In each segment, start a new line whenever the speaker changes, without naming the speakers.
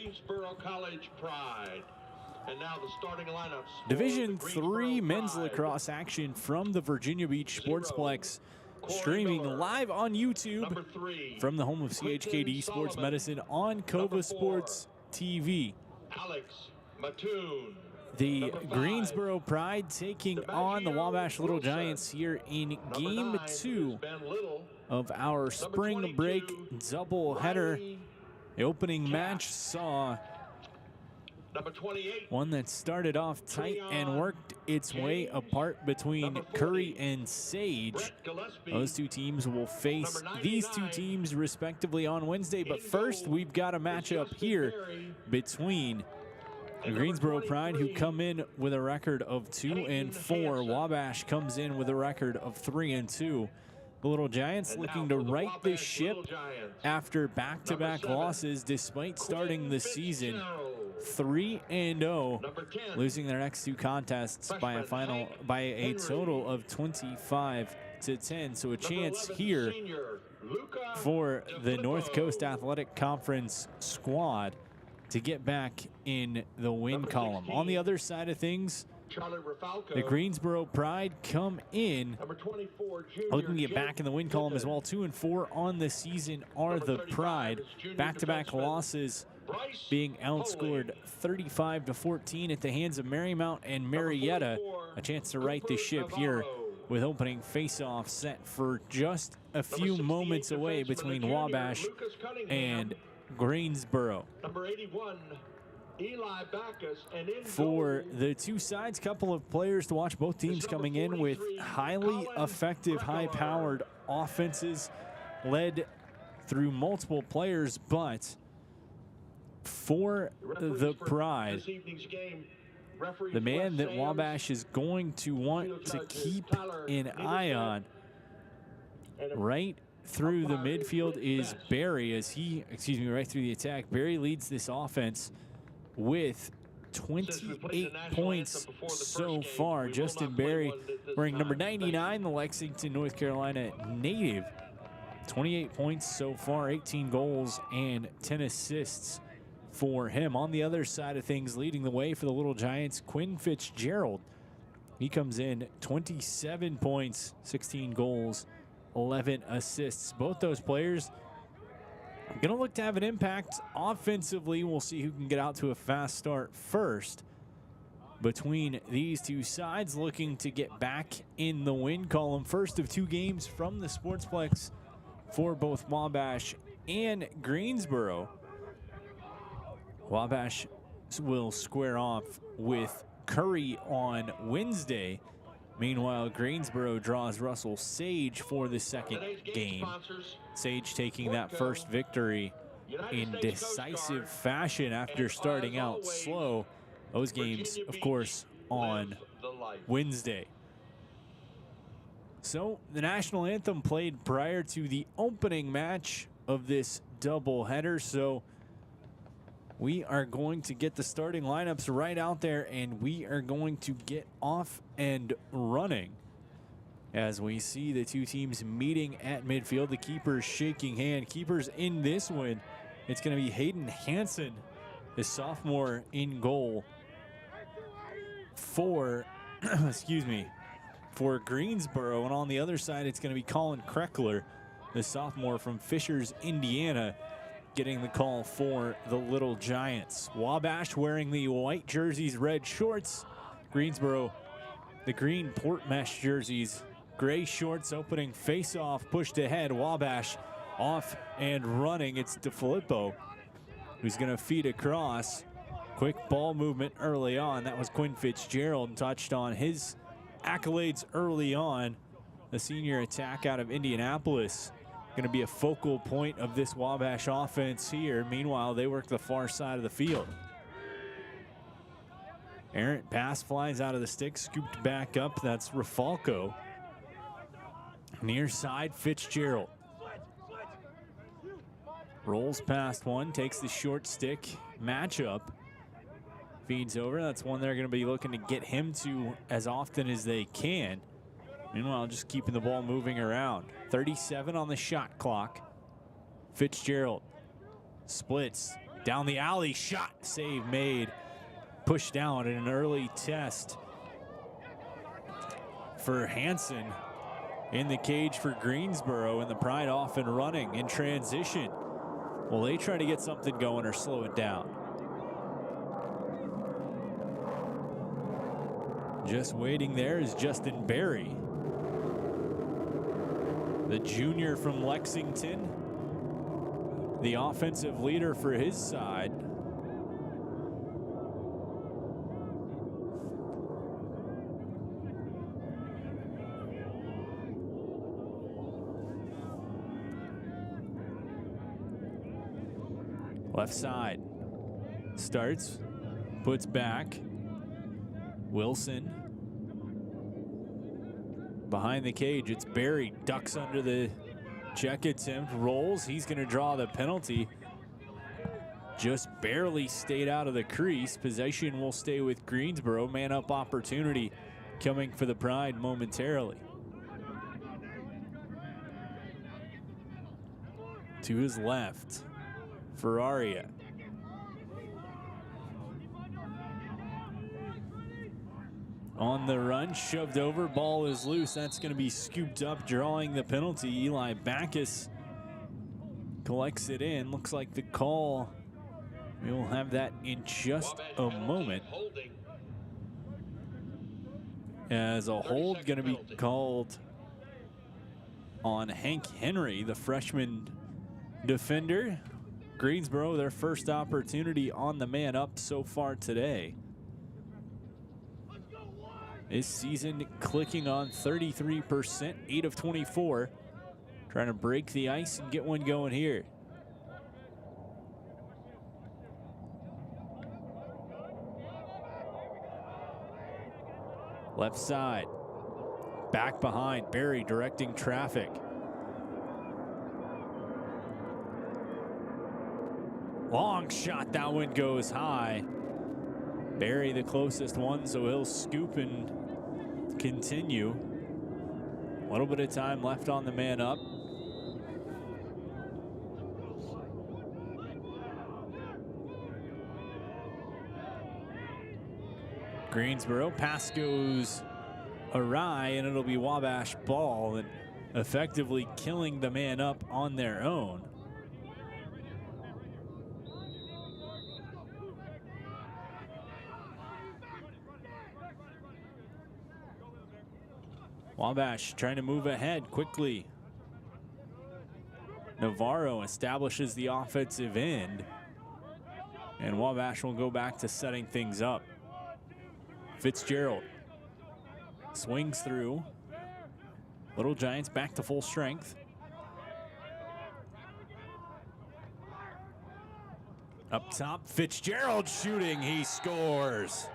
Greensboro College Pride. And now the starting lineups.
Division III men's lacrosse action from the Virginia Beach Sportsplex, streaming live on YouTube from the home of CHKD Sports Medicine on Cova Sports TV.
Alex Mattoon.
The Greensboro Pride taking on the Wabash Little Giants here in Game 2 of our spring break doubleheader. The opening match saw one that started off tight and worked its way apart between Curry and Sage. Those two teams will face these two teams respectively on Wednesday. But first, we've got a matchup here between the Greensboro Pride, who come in with a record of 2-4. Wabash comes in with a record of 3-2. The Little Giants looking to right the ship after back-to-back losses despite starting the season 3-0, losing their next two contests by a total of 25-10. So a chance here for the North Coast Athletic Conference squad to get back in the win column. On the other side of things, the Greensboro Pride come in looking to get back in the win column as well. 2-4 on the season are the Pride. Back-to-back losses being outscored 35-14 at the hands of Marymount and Marietta. A chance to right the ship here with opening face-off set for just a few moments away between Wabash and Greensboro.
Number 81, Eli Backus, and
for the two sides, couple of players to watch. Both teams coming in with highly effective, high-powered offenses led through multiple players, but for the Pride, the man that Wabash is going to want to keep an eye on right through the midfield is Barry, as he, right through the attack. Barry leads this offense with 28 points so far. Justin Barry wearing number 99, the Lexington, North Carolina native. 28 points so far, 18 goals and 10 assists for him. On the other side of things, leading the way for the Little Giants, Quinn Fitzgerald. He comes in 27 points, 16 goals, 11 assists. Both those players going to look to have an impact offensively. We'll see who can get out to a fast start first. Between these two sides, looking to get back in the win column. First of two games from the Sportsplex for both Wabash and Greensboro. Wabash will square off with Curry on Wednesday. Meanwhile, Greensboro draws Russell Sage for the second game. Sage taking that first victory in decisive fashion after starting out slow. Those games, of course, on Wednesday. So the national anthem played prior to the opening match of this doubleheader. So we are going to get the starting lineups right out there, and we are going to get off and running as we see the two teams meeting at midfield. The keepers shaking hand. Keepers in this one, it's going to be Hayden Hansen, the sophomore, in goal for, for Greensboro. And on the other side, it's going to be Colin Kreckler, the sophomore from Fishers, Indiana, getting the call for the Little Giants. Wabash wearing the white jerseys, red shorts. Greensboro, the green port mesh jerseys, gray shorts. Opening face-off, pushed ahead. Wabash off and running. It's DeFilippo who's going to feed across. Quick ball movement early on. That was Quinn Fitzgerald. Touched on his accolades early on. The senior attack out of Indianapolis, going to be a focal point of this Wabash offense here. Meanwhile, they work the far side of the field. Errant pass flies out of the stick, scooped back up. That's Rafalco. Near side, Fitzgerald. Rolls past one, takes the short stick matchup. Feeds over. That's one they're going to be looking to get him to as often as they can. Meanwhile, just keeping the ball moving around. 37 on the shot clock. Fitzgerald splits, Down the alley, shot, save made. Pushed down in an early test for Hansen in the cage for Greensboro, and the Pride off and running in transition. Will they try to get something going or slow it down? Just waiting there is Justin Berry, the junior from Lexington, the offensive leader for his side. Left side, starts, puts back. Wilson behind the cage. It's Berry, ducks under the check attempt, rolls. He's going to draw the penalty. Just barely stayed out of the crease. Possession will stay with Greensboro. Man up opportunity coming for the Pride momentarily. To his left, Ferraria. On the run, shoved over, ball is loose. That's going to be scooped up, drawing the penalty. Eli Backus collects it in. Looks like the call, we will have that in just a moment. As a hold going to be called on Hank Henry, the freshman defender. Greensboro, their first opportunity on the man up so far today. This season clicking on 33%, 8 of 24. Trying to break the ice and get one going here. Left side, back behind, Berry directing traffic. Long shot, that one goes high. Berry the closest one, so he'll scoop and continue. A little bit of time left on the man up. Greensboro, pass goes awry, and it'll be Wabash ball, and effectively killing the man up on their own. Wabash trying to move ahead quickly. Navarro establishes the offensive end, and Wabash will go back to setting things up. Fitzgerald swings through. Little Giants back to full strength. Up top, Fitzgerald shooting, he scores.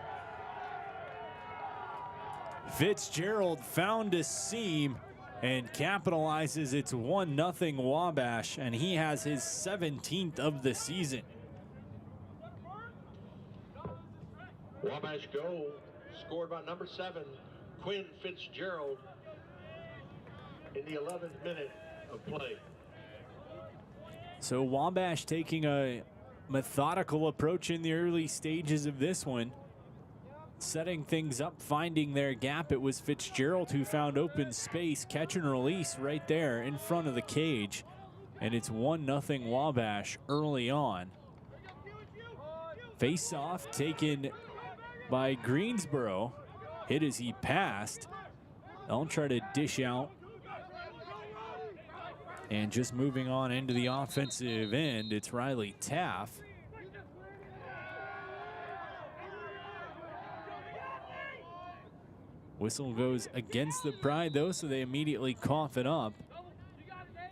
Fitzgerald found a seam and capitalizes. It's 1-0 Wabash, and he has his 17th of the season.
Wabash goal scored by number 7, Quinn Fitzgerald, in the 11th minute of play.
So Wabash taking a methodical approach in the early stages of this one. Setting things up, finding their gap. It was Fitzgerald who found open space, catch and release right there in front of the cage. And it's 1-0 Wabash early on. Face-off taken by Greensboro. Hit as he passed. They'll try to dish out. And just moving on into the offensive end, it's Riley Taff. Whistle goes against the Pride, though, so they immediately cough it up.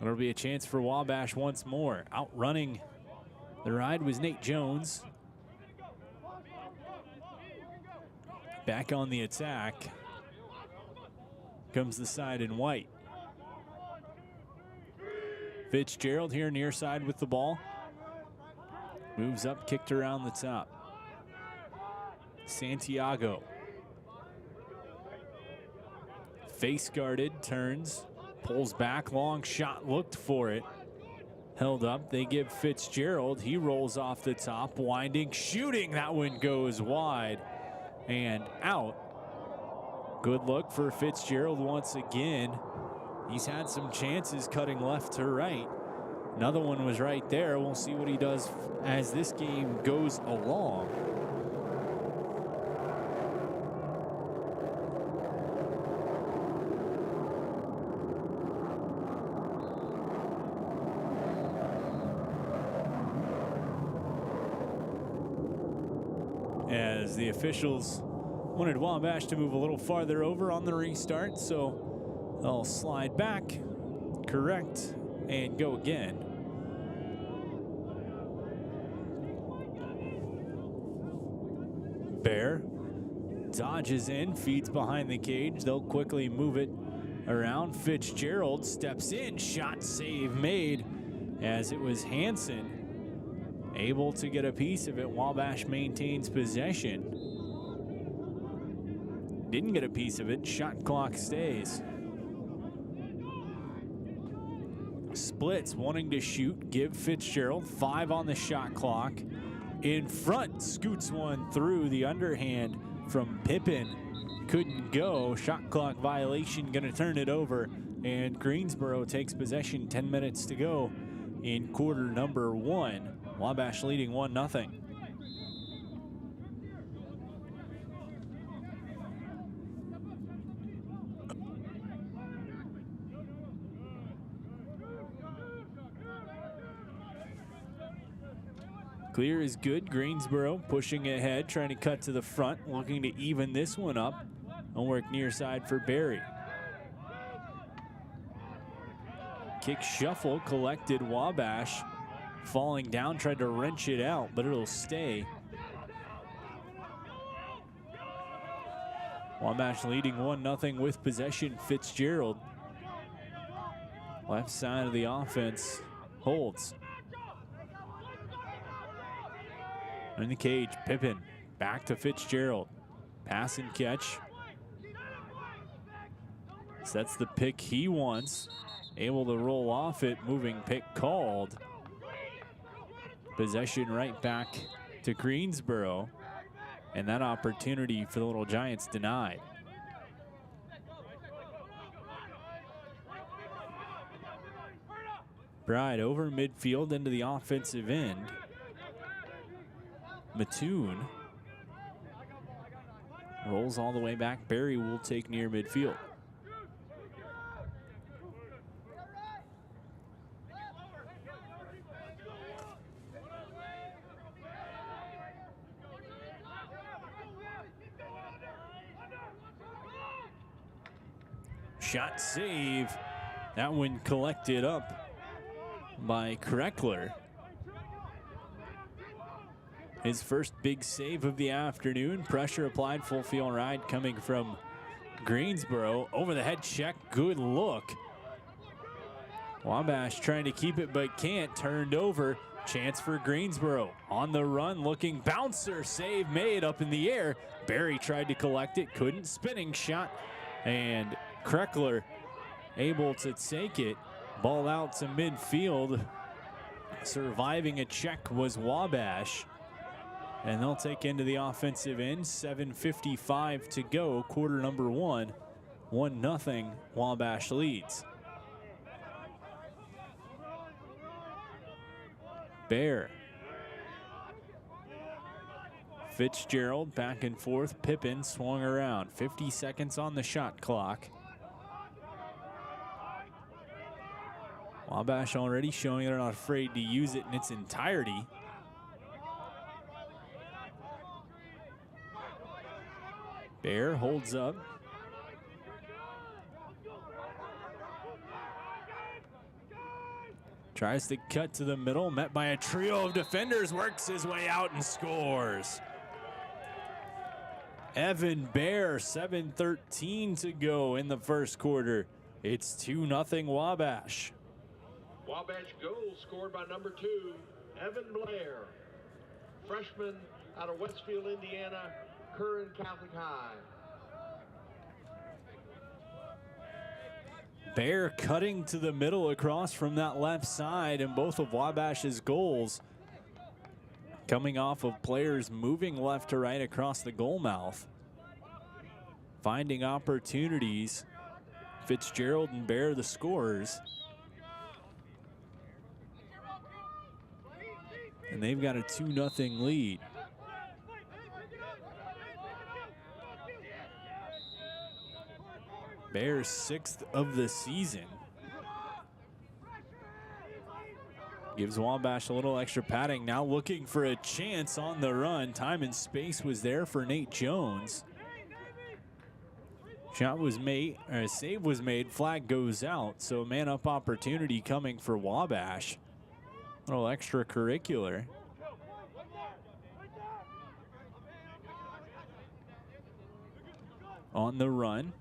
It'll be a chance for Wabash once more. Outrunning the ride was Nate Jones. Back on the attack comes the side in white. Fitzgerald here near side with the ball. Moves up, kicked around the top. Santiago. Face guarded, turns, pulls back, long shot, looked for it. held up. They give Fitzgerald. He rolls off the top, winding, shooting. That one goes wide and out. Good look for Fitzgerald once again. He's had some chances cutting left to right. Another one was right there. We'll see what he does as this game goes along. As the officials wanted Wabash to move a little farther over on the restart, so they'll slide back, correct, and go again. Bear dodges in, feeds behind the cage. They'll quickly move it around. Fitzgerald steps in, shot save made as it was Hansen able to get a piece of it. Wabash maintains possession. Didn't get a piece of it. Shot clock stays. Splits wanting to shoot. Give Fitzgerald 5 on the shot clock. In front, scoots one through. The underhand from Pippin couldn't go. Shot clock violation, gonna turn it over. And Greensboro takes possession. 10 minutes to go in quarter number 1. Wabash leading 1-0. Clear is good. Greensboro pushing ahead, trying to cut to the front, looking to even this one up. And work near side for Barry. Kick shuffle collected. Wabash falling down, tried to wrench it out, but it'll stay. Wabash leading 1-0 with possession. Fitzgerald, left side of the offense, holds. In the cage, Pippin back to Fitzgerald. Pass and catch. Sets the pick he wants. Able to roll off it. Moving pick called. Possession right back to Greensboro. And that opportunity for the Little Giants denied. Bride over midfield into the offensive end. Mattoon rolls all the way back. Barry will take near midfield. Shot save. That one collected up by Kreckler. His first big save of the afternoon. Pressure applied, full field ride coming from Greensboro. Over the head check, good look. Wabash trying to keep it but can't. Turned over, chance for Greensboro. On the run, looking bouncer, save made up in the air. Barry tried to collect it, couldn't. Spinning shot, and Kreckler able to take it. Ball out to midfield. Surviving a check was Wabash. And they'll take into the offensive end. 7:55 to go, quarter number 1. 1-0, Wabash leads. Bear. Fitzgerald back and forth. Pippin swung around. 50 seconds on the shot clock. Wabash already showing they're not afraid to use it in its entirety. Bear holds up. Tries to cut to the middle, met by a trio of defenders, works his way out and scores. Evan Bear, 7:13 to go in the first quarter. It's 2-0 Wabash.
Wabash goal scored by number 2, Evan Blair, freshman out of Westfield, Indiana, Curran Catholic High.
Bear cutting to the middle across from that left side, and both of Wabash's goals coming off of players moving left to right across the goal mouth. Finding opportunities. Fitzgerald and Bear the scorers. And they've got a 2-0 lead. Bears 6th of the season. Gives Wabash a little extra padding. Now looking for a chance on the run. Time and space was there for Nate Jones. Shot was made, or a save was made. Flag goes out. So man up opportunity coming for Wabash. A little extracurricular. On the run.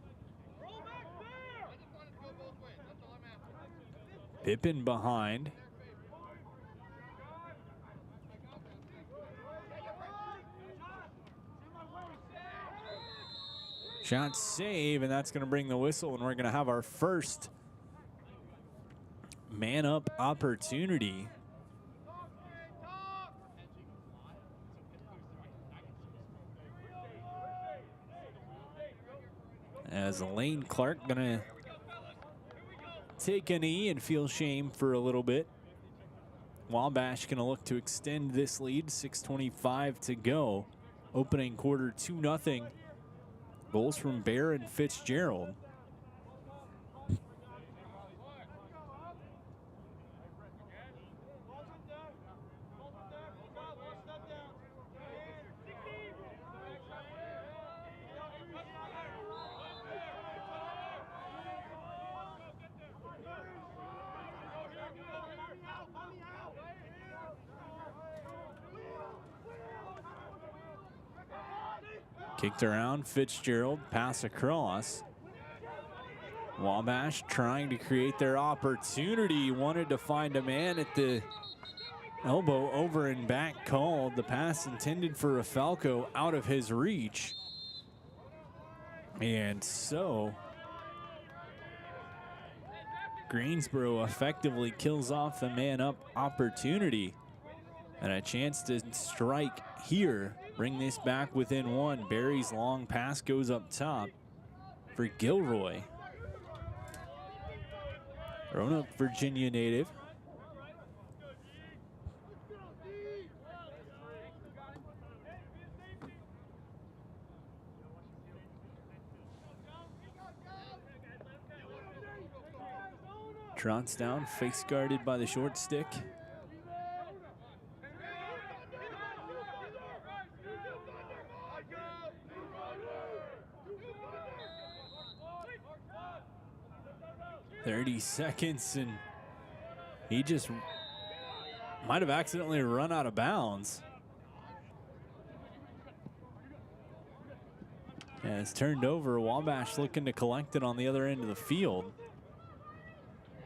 Pippin behind. Shot save, and that's going to bring the whistle, and we're going to have our first man-up opportunity. As Lane Clark going to take a knee and feel shame for a little bit. Wabash going to look to extend this lead. 6:25 to go. Opening quarter 2-0. Goals from Bear and Fitzgerald. Kicked around, Fitzgerald, pass across. Wabash trying to create their opportunity. Wanted to find a man at the elbow, over and back called. The pass intended for Rafalco out of his reach. And so Greensboro effectively kills off the man up opportunity. And a chance to strike here. Bring this back within one. Barry's long pass goes up top for Gilroy. Roanoke, Virginia native. Trots down, face guarded by the short stick. .30 seconds, and he just might have accidentally run out of bounds. And it's turned over. Wabash looking to collect it on the other end of the field.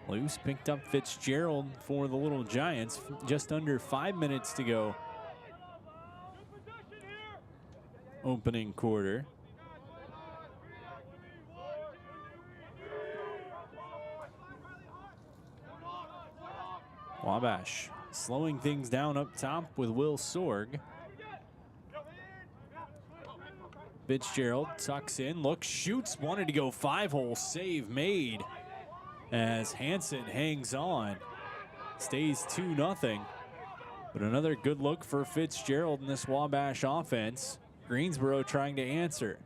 Loose picked up Fitzgerald for the Little Giants. Just under 5 minutes to go. Opening quarter. Wabash slowing things down up top with Will Sorg. Fitzgerald tucks in, looks, shoots, wanted to go 5-hole, save made as Hansen hangs on. Stays 2-0. But another good look for Fitzgerald in this Wabash offense. Greensboro trying to answer.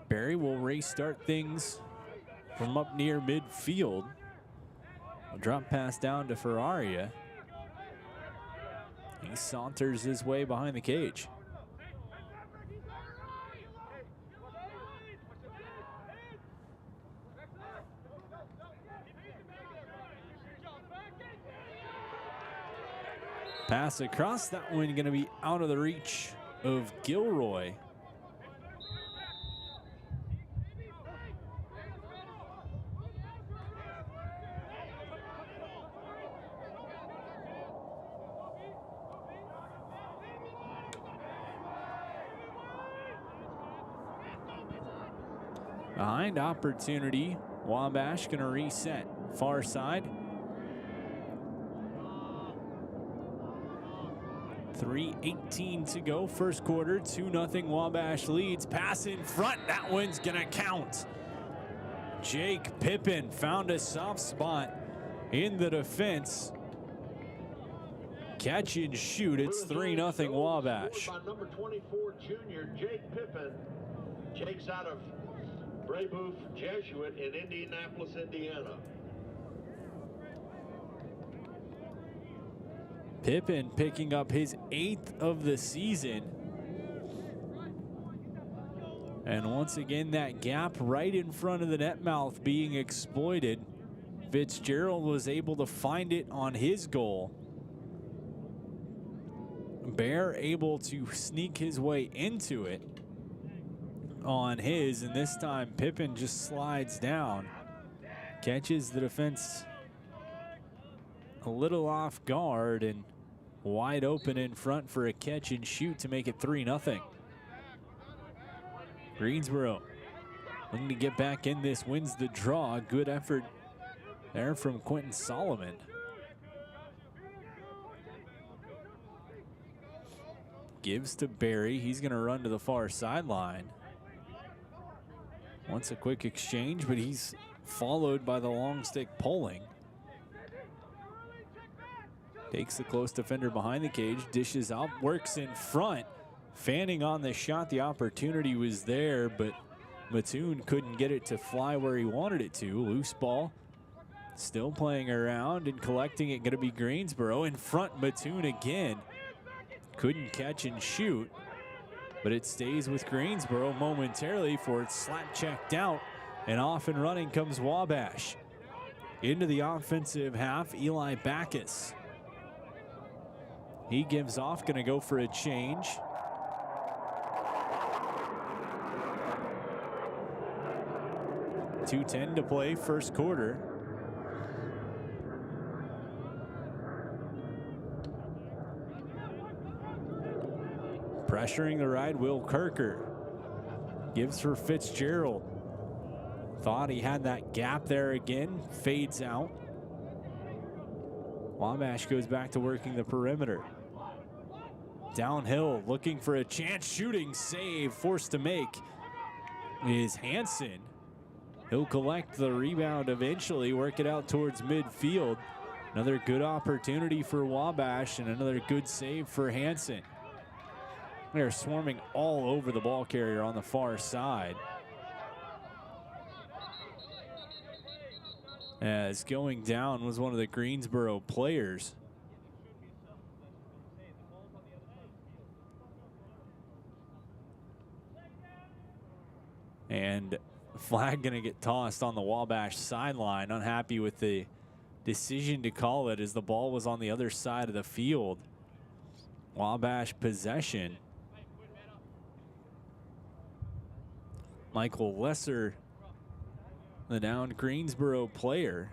Barry will restart things from up near midfield. A drop pass down to Ferraria. He saunters his way behind the cage. Pass across, that one going to be out of the reach of Gilroy. Behind opportunity, Wabash gonna reset. Far side. 3:18 to go, first quarter, 2-0 Wabash leads. Pass in front, that one's gonna count. Jake Pippin found a soft spot in the defense. Catch and shoot, it's 3-0 Wabash.
By number 24 junior Jake Pippin. Jake's out of Brebeuf Jesuit in Indianapolis, Indiana.
Pippin picking up his 8th of the season. And once again, that gap right in front of the net mouth being exploited. Fitzgerald was able to find it on his goal. Bear able to sneak his way into it on his, and this time Pippin just slides down. Catches the defense a little off guard and wide open in front for a catch and shoot to make it 3-0. Greensboro looking to get back in this, wins the draw. Good effort there from Quentin Solomon. Gives to Barry. He's going to run to the far sideline. Wants a quick exchange, but he's followed by the long stick pulling. Takes the close defender behind the cage, dishes out, works in front. Fanning on the shot, the opportunity was there, but Mattoon couldn't get it to fly where he wanted it to. Loose ball, still playing around and collecting it, gonna be Greensboro. In front, Mattoon again. Couldn't catch and shoot, but it stays with Greensboro momentarily for it's slap checked out, and off and running comes Wabash. Into the offensive half, Eli Backus. He gives off, gonna go for a change. .210 to play, first quarter. Pressuring the ride, Will Kirker. Gives for Fitzgerald. Thought he had that gap there again, fades out. Wabash goes back to working the perimeter. Downhill, looking for a chance, shooting, save, forced to make is Hansen. He'll collect the rebound eventually, work it out towards midfield. Another good opportunity for Wabash and another good save for Hansen. They're swarming all over the ball carrier on the far side. As going down was one of the Greensboro players. And flag gonna get tossed on the Wabash sideline. Unhappy with the decision to call it as the ball was on the other side of the field. Wabash possession. Michael Lesser, the downed Greensboro player.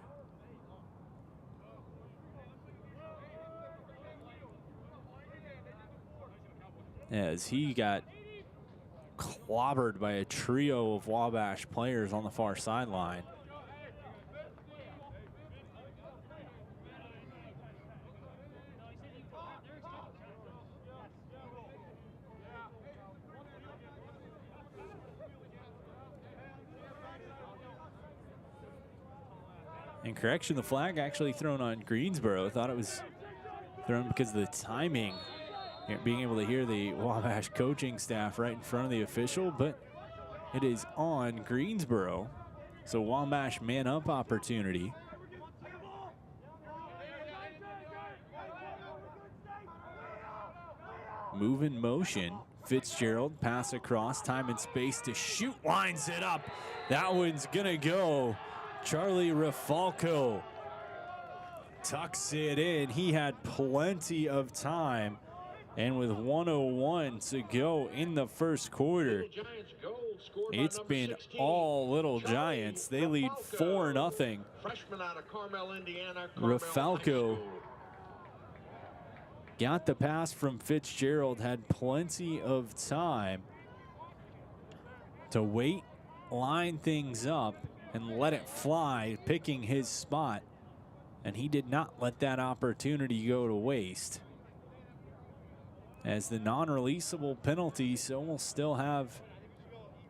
As he got clobbered by a trio of Wabash players on the far sideline. And correction, the flag actually thrown on Greensboro. Thought it was thrown because of the timing. Being able to hear the Wabash coaching staff right in front of the official, but it is on Greensboro. So Wabash man up opportunity. Move in motion. Fitzgerald, pass across, time and space to shoot, lines it up. That one's gonna go. Charlie Rafalco tucks it in. He had plenty of time. And with 1:01 to go in the first quarter, it's been all Little Giants. They lead 4-0. Rafalco got the pass from Fitzgerald, had plenty of time to wait line things up and let it fly, picking his spot. And he did not let that opportunity go to waste. As the non-releasable penalty, so we'll still have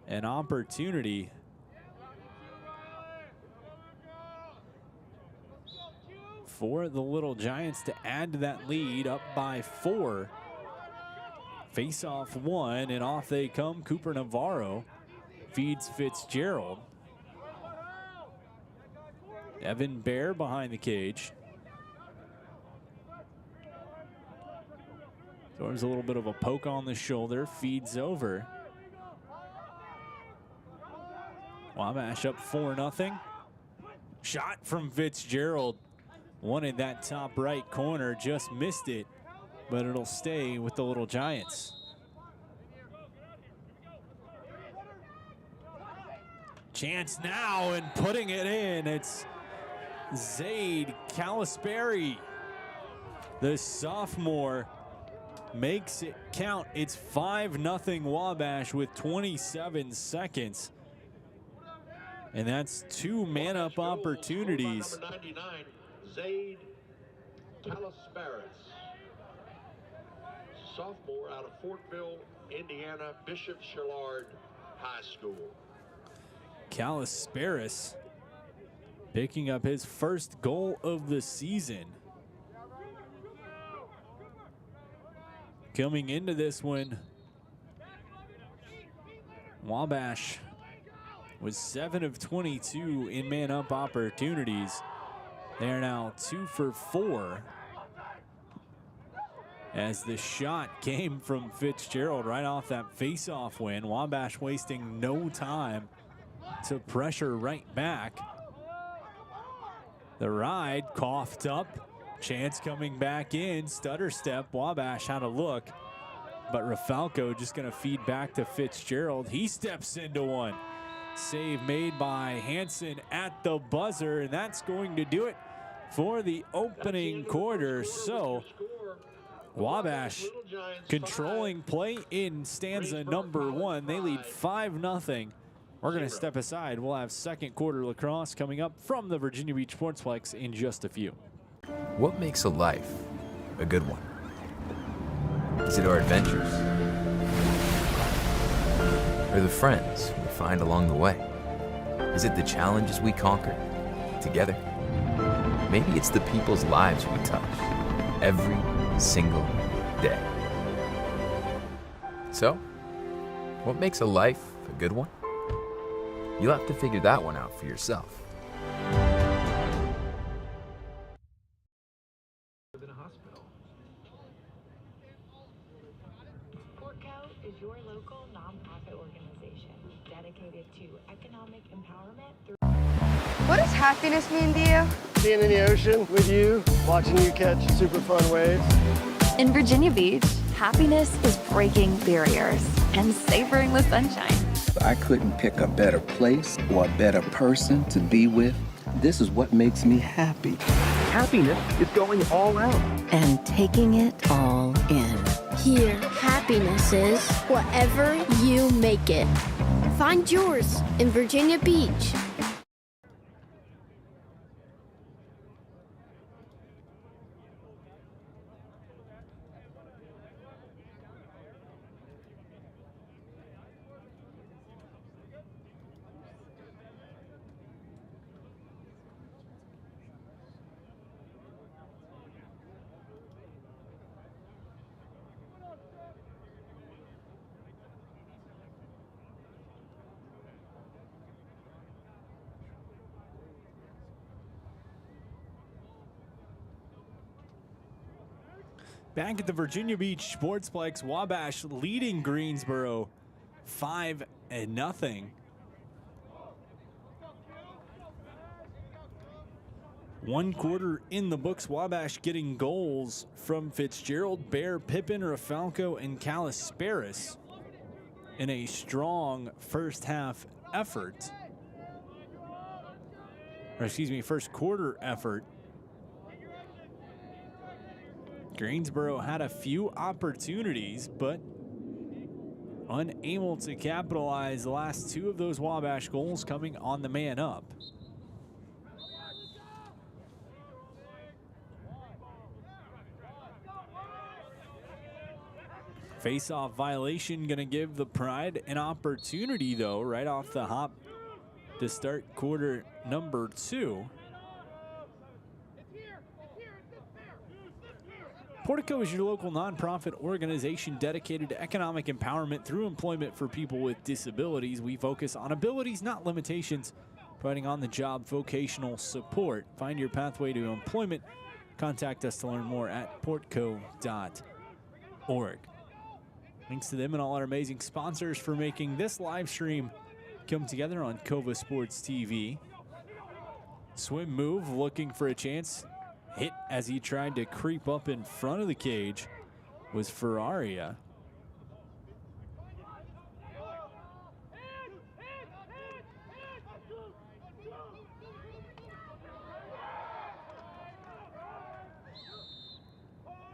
an opportunity for the Little Giants to add to that lead, up by 4. Face-off 1, and off they come. Cooper Navarro feeds Fitzgerald. Evan Bear behind the cage. So there's a little bit of a poke on the shoulder, feeds over. Wabash up 4-0. Shot from Fitzgerald. Wanted that top right corner, just missed it, but it'll stay with the Little Giants. Chance now, and putting it in, it's Zaid Calisperi. The sophomore makes it count. It's 5-0 Wabash with 27 seconds. And that's 2 man-up opportunities.
Number 99, Zaid Calisparis, sophomore out of Fortville, Indiana, Bishop Shillard High School.
Calisparis picking up his first goal of the season. Coming into this one, Wabash was 7 of 22 in man-up opportunities. They are now 2 for 4. As the shot came from Fitzgerald right off that face-off win. Wabash wasting no time to pressure right back. The ride coughed up. Chance coming back in. Stutter step. Wabash had a look, but Rafalco just going to feed back to Fitzgerald. He steps into one. Save made by Hansen at the buzzer, and that's going to do it for the opening quarter. So Wabash controlling play in stanza number 1. They lead 5-0. We're going to step aside. We'll have second quarter lacrosse coming up from the Virginia Beach Sportsplex in just a few.
What makes a life a good one? Is it our adventures? Or the friends we find along the way? Is it the challenges we conquer together? Maybe it's the people's lives we touch every single day. So, what makes a life a good one? You'll have to figure that one out for yourself.
Portco is your local nonprofit organization dedicated to economic empowerment through.
What does happiness mean to you?
Being in the ocean with you, watching you catch super fun waves.
In Virginia Beach, happiness is breaking barriers and savoring the sunshine.
I couldn't pick a better place or a better person to be with. This is what makes me happy.
Happiness is going all out.
And taking it all in.
Here, happiness is whatever you make it. Find yours in Virginia Beach.
Back at the Virginia Beach Sportsplex, Wabash leading Greensboro 5-0. One quarter in the books. Wabash getting goals from Fitzgerald, Bear, Pippin, Rafalco, and Calisparis in a strong first half effort. Or excuse me, first quarter effort. Greensboro had a few opportunities, but unable to capitalize. The last two of those Wabash goals coming on the man up. Face-off violation going to give the Pride an opportunity, though, right off the hop to start quarter number 2. Portco is your local nonprofit organization dedicated to economic empowerment through employment for people with disabilities. We focus on abilities, not limitations, providing on-the-job vocational support. Find your pathway to employment. Contact us to learn more at portco.org. Thanks to them and all our amazing sponsors for making this live stream come together on Cova Sports TV. Swim move, looking for a chance. Hit as he tried to creep up in front of the cage was Ferraria.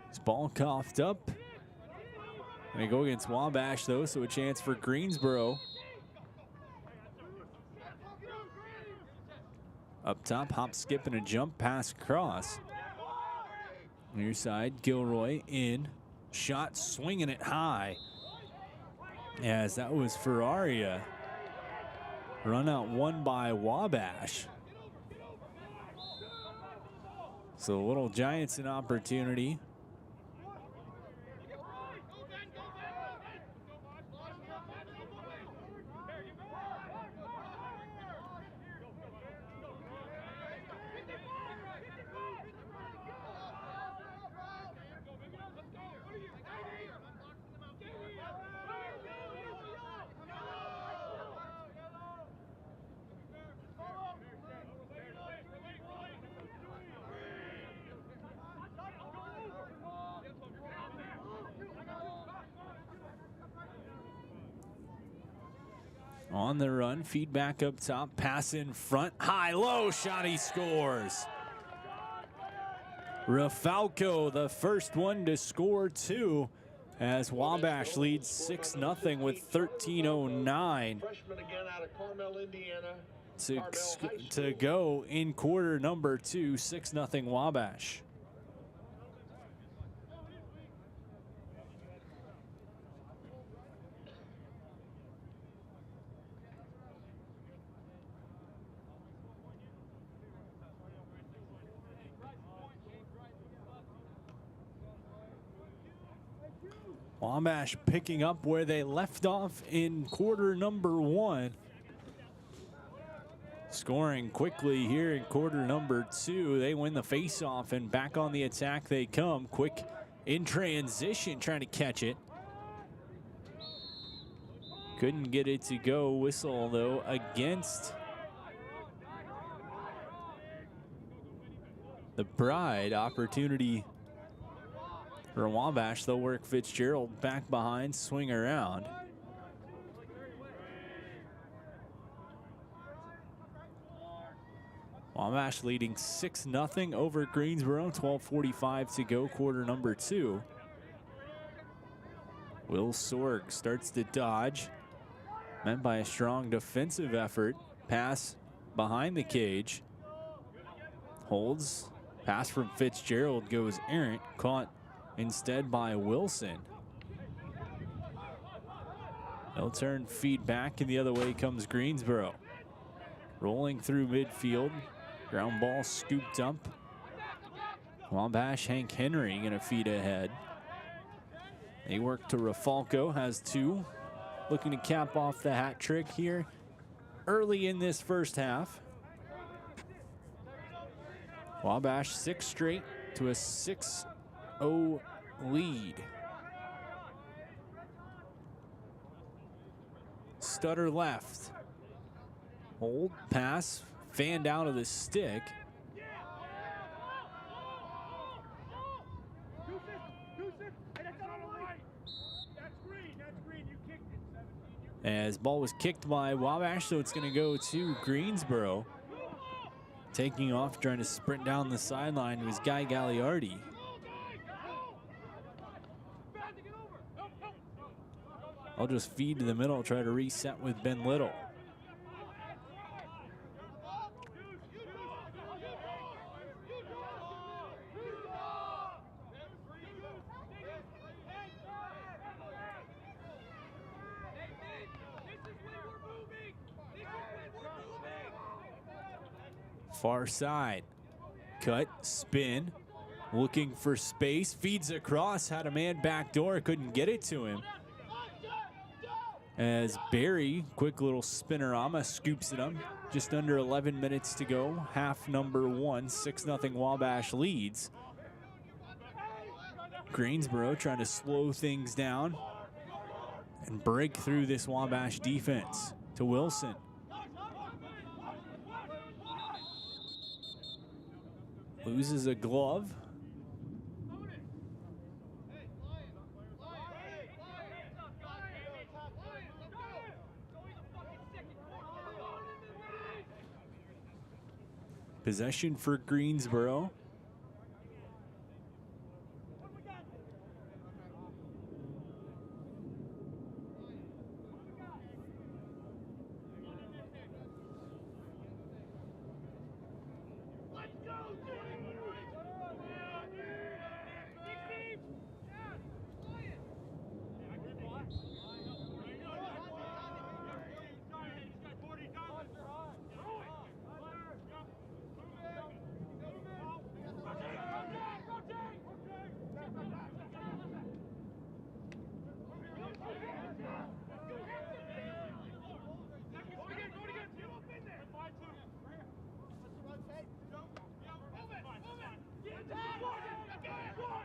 His ball coughed up. They go against Wabash, though, so a chance for Greensboro. Up top, hop, skip, and a jump pass across. Near side, Gilroy in. Shot swinging it high. As that was Ferraria. Run out one by Wabash. So Little Giants an opportunity. On the run, feed back up top, pass in front, high, low, shot, he scores. Rafalco, the first one to score 2, as Wabash leads 6-0 with 13:09
Freshman again out of Carmel, Indiana.
to go in quarter number 2, 6-0 Wabash. Wabash picking up where they left off in quarter number 1. Scoring quickly here in quarter number 2. They win the faceoff and back on the attack they come. Quick in transition, trying to catch it. Couldn't get it to go. Whistle, though, against the Pride. Opportunity for Wabash. They'll work Fitzgerald back behind, swing around. Wabash leading 6-0 over Greensboro. 12:45 to go, quarter number 2. Will Sorg starts to dodge. Meant by a strong defensive effort. Pass behind the cage. Holds. Pass from Fitzgerald goes errant. Caught instead by Wilson. They'll turn feet back, and the other way comes Greensboro. Rolling through midfield. Ground ball scooped up. Wabash, Hank Henry gonna feed ahead. They work to Rafalco, has 2. Looking to cap off the hat trick here early in this first half. Wabash 6 straight to a 6-0 lead. Stutter left. Hold, pass, fanned out of the stick. As ball was kicked by Wabash, so it's going to go to Greensboro. Taking off, trying to sprint down the sideline was Guy Gagliardi. I'll just feed to the middle, try to reset with Ben Little. Far side, cut, spin, looking for space, feeds across, had a man backdoor, couldn't get it to him. As Barry, quick little spinnerama, scoops it up. Just under 11 minutes to go, half number one, 6-0 Wabash leads. Greensboro trying to slow things down and break through this Wabash defense to Wilson. Loses a glove. Possession for Greensboro.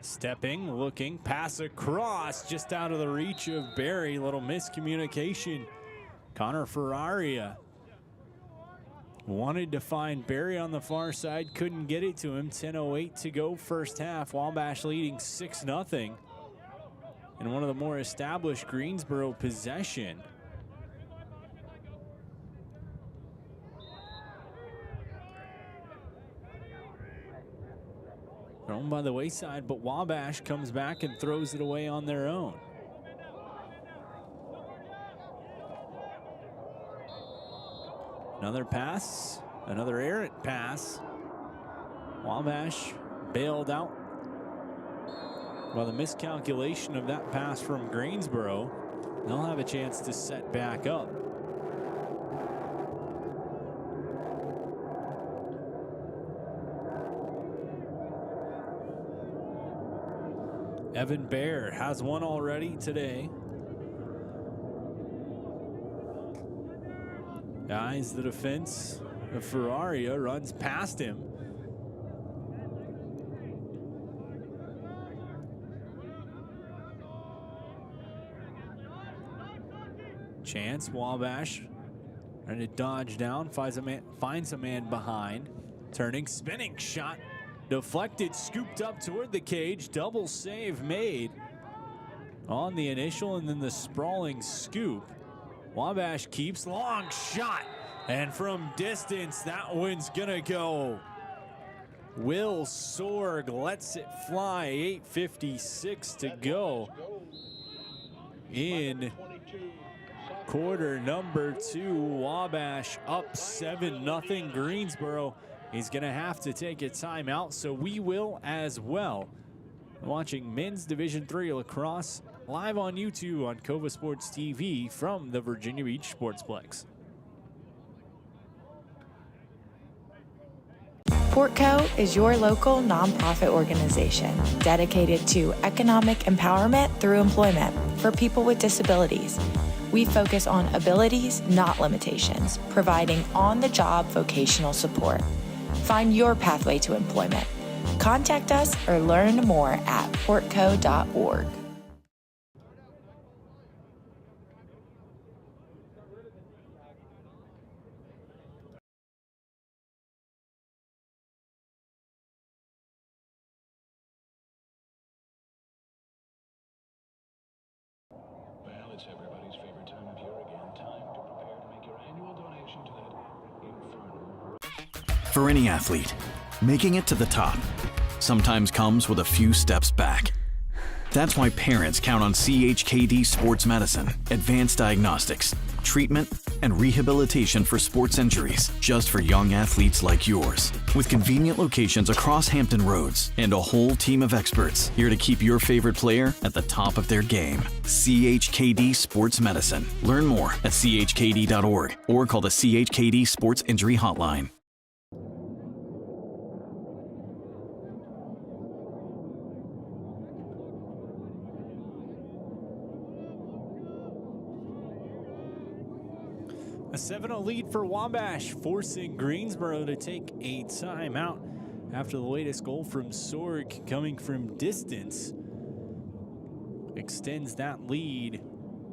Stepping, looking, pass across, just out of the reach of Barry. Little miscommunication. Connor Ferraria wanted to find Barry on the far side, couldn't get it to him. 10:08 to go first half. Wabash leading 6-0. And one of the more established Greensboro possession. Thrown by the wayside, but Wabash comes back and throws it away on their own. Another pass, another errant pass. Wabash bailed out by the miscalculation of that pass from Greensboro. They'll have a chance to set back up. Evan Baer has one already today. Eyes the defense of Ferraria, runs past him. Chance, Wabash trying to dodge down, finds a man behind. Turning, spinning shot. Deflected, scooped up toward the cage. Double save made on the initial and then the sprawling scoop. Wabash keeps, long shot. And from distance, that one's gonna go. Will Sorg lets it fly. 8:56 to go in quarter number two. Wabash up 7-0. Greensboro is going to have to take a timeout, so we will as well. Watching men's Division III lacrosse live on YouTube on Cova Sports TV from the Virginia Beach Sportsplex.
Portco is your local nonprofit organization dedicated to economic empowerment through employment for people with disabilities. We focus on abilities, not limitations, providing on-the-job vocational support. Find your pathway to employment. Contact us or learn more at portco.org.
Well, it's everybody's favorite time of year again. Time to prepare to make your annual donation to that infernal.
For any athlete, making it to the top sometimes comes with a few steps back. That's why parents count on CHKD Sports Medicine, advanced diagnostics, treatment, and rehabilitation for sports injuries, just for young athletes like yours. With convenient locations across Hampton Roads and a whole team of experts here to keep your favorite player at the top of their game. CHKD Sports Medicine. Learn more at chkd.org or call the CHKD Sports Injury Hotline.
A 7-0 lead for Wabash, forcing Greensboro to take a timeout after the latest goal from Sorg coming from distance extends that lead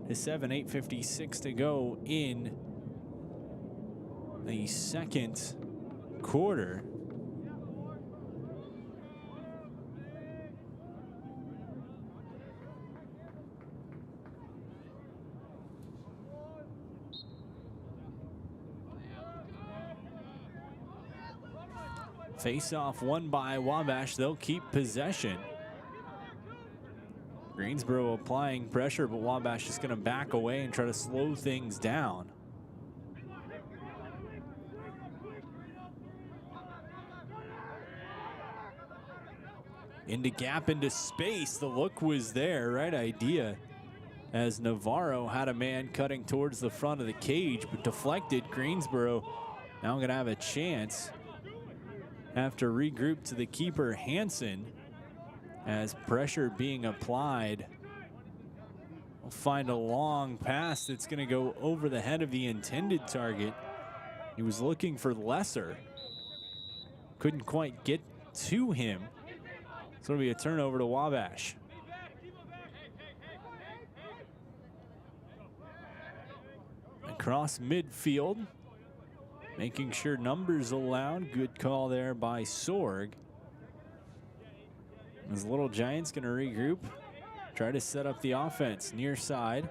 to 7, 8:56 to go in the second quarter. Face-off won by Wabash. They'll keep possession. Greensboro applying pressure, but Wabash is going to back away and try to slow things down. Into gap, into space. The look was there, right idea, as Navarro had a man cutting towards the front of the cage, but deflected. Greensboro now going to have a chance after regroup to the keeper, Hansen, as pressure being applied. We'll find a long pass that's going to go over the head of the intended target. He was looking for Lesser. Couldn't quite get to him. It's going to be a turnover to Wabash. Across midfield, making sure numbers allowed. Good call there by Sorg. As Little Giants going to regroup, try to set up the offense near side.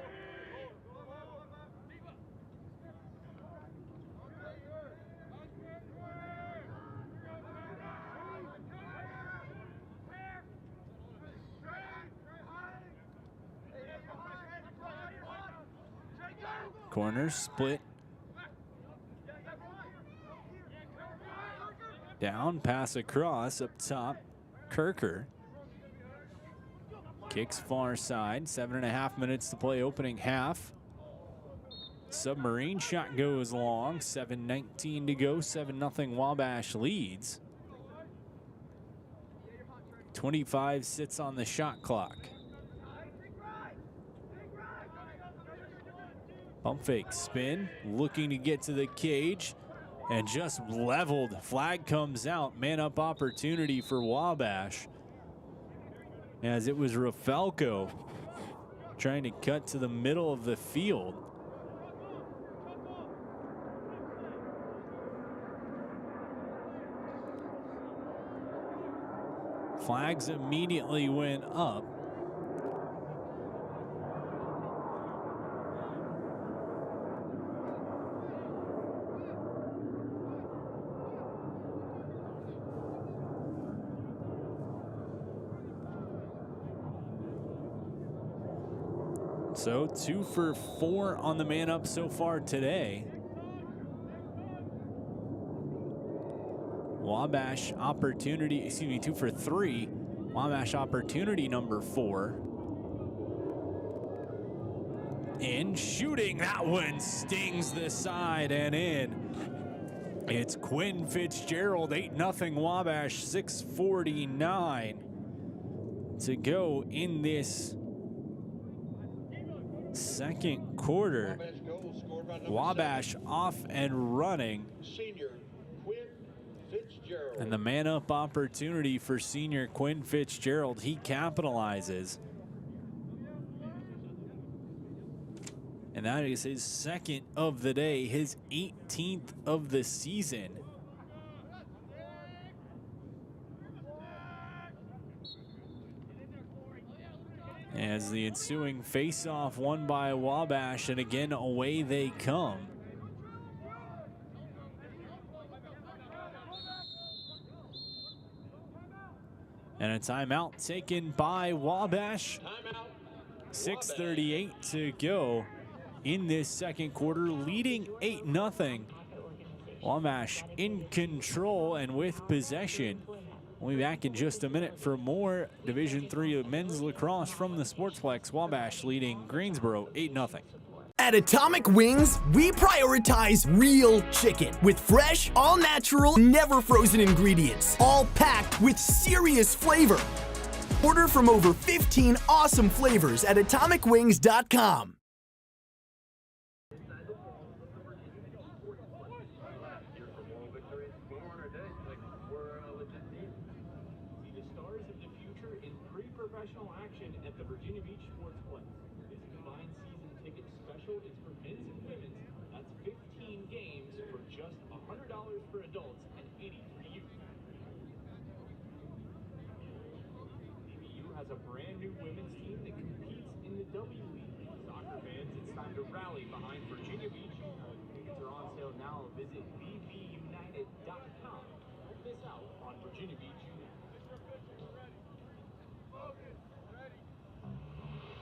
Corner split. Down, pass across, up top, Kirker. Kicks far side, 7.5 minutes to play opening half. Submarine shot goes long, 7:19 to go, 7-0 Wabash leads. 25 sits on the shot clock. Pump fake spin, looking to get to the cage. And just leveled. Flag comes out. Man up opportunity for Wabash, as it was Rafelko trying to cut to the middle of the field. Flags immediately went up. So 2 for 4 on the man up so far today. Wabash opportunity, 2 for 3. Wabash opportunity number 4. In shooting, that one stings the side and in. It's Quinn Fitzgerald, 8-0 Wabash, 6:49 to go in this second quarter. Wabash off and running. And the man up opportunity for senior Quinn Fitzgerald, he capitalizes. And that is his second of the day, his 18th of the season. As the ensuing face-off won by Wabash, and again away they come. And a timeout taken by Wabash.
Timeout.
6:38 to go in this second quarter, leading 8-0. Wabash in control and with possession. We'll be back in just a minute for more Division III men's lacrosse from the Sportsplex. Wabash leading Greensboro 8-0.
At Atomic Wings, we prioritize real chicken with fresh, all-natural, never-frozen ingredients, all packed with serious flavor. Order from over 15 awesome flavors at atomicwings.com.
See the stars of the future in pre-professional action at the Virginia Beach Sportsplex. This combined season ticket special is for men's and women's. That's 15 games for just $100 for adults and $80 for youth. DIII has a brand new women's team that competes in the DIII. Soccer fans, it's time to rally behind Virginia Beach. Tickets are on sale now. Visit vvunited.com. Don't miss out on Virginia Beach United.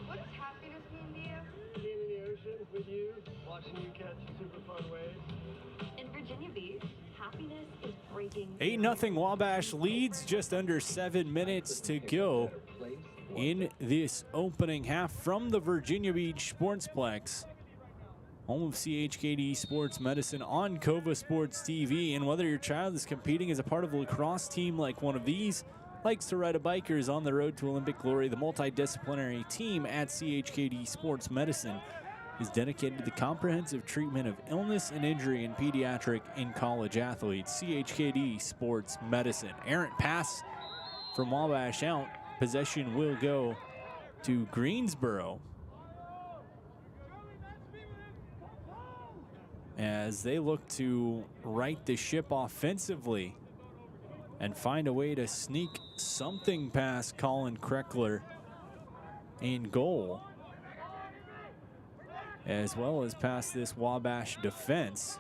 What does happiness mean to you?
Being in the ocean with you, watching you catch super fun waves.
In Virginia Beach, happiness is breaking.
8-0 Wabash leads, just under 7 minutes to go in this opening half from the Virginia Beach Sportsplex, home of CHKD Sports Medicine on Cova Sports TV. And whether your child is competing as a part of a lacrosse team like one of these, likes to ride a bike, or is on the road to Olympic glory, the multidisciplinary team at CHKD Sports Medicine is dedicated to the comprehensive treatment of illness and injury in pediatric and college athletes. CHKD Sports Medicine. Errant pass from Wabash out. Possession will go to Greensboro as they look to right the ship offensively and find a way to sneak something past Colin Kreckler in goal, as well as past this Wabash defense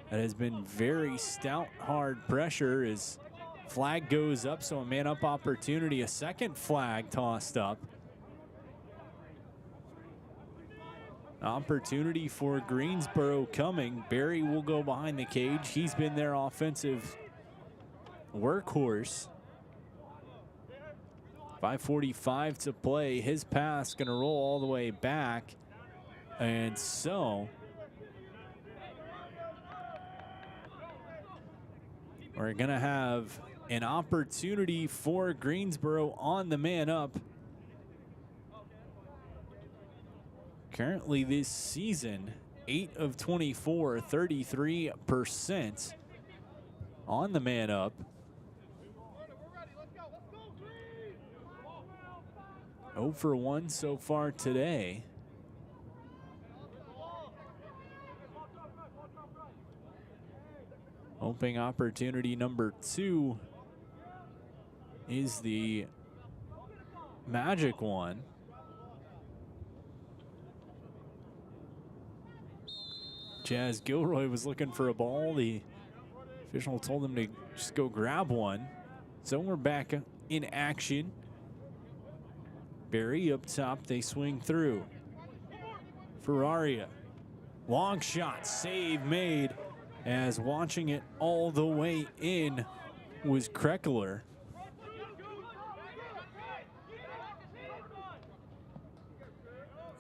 that has been very stout, hard pressure. As flag goes up, so a man-up opportunity. A second flag tossed up. Opportunity for Greensboro coming. Barry will go behind the cage. He's been their offensive workhorse. 5:45 to play. His pass going to roll all the way back. And so we're going to have an opportunity for Greensboro on the man up. Currently this season, 8 of 24, 33% on the man up. Oh for 1 so far today. Hoping opportunity number 2 is the magic one. Jazz Gilroy was looking for a ball. The official told him to just go grab one. So we're back in action. Barry up top, they swing through. Ferraria, long shot, save made, as watching it all the way in was Kreckler.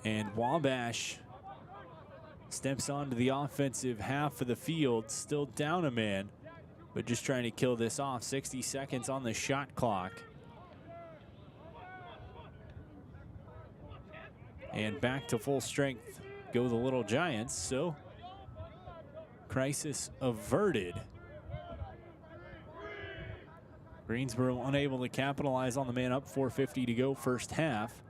And Wabash steps onto the offensive half of the field, still down a man, but just trying to kill this off. 60 seconds on the shot clock. And back to full strength go the Little Giants, so crisis averted. Greensboro unable to capitalize on the man up. 4:50 to go first half.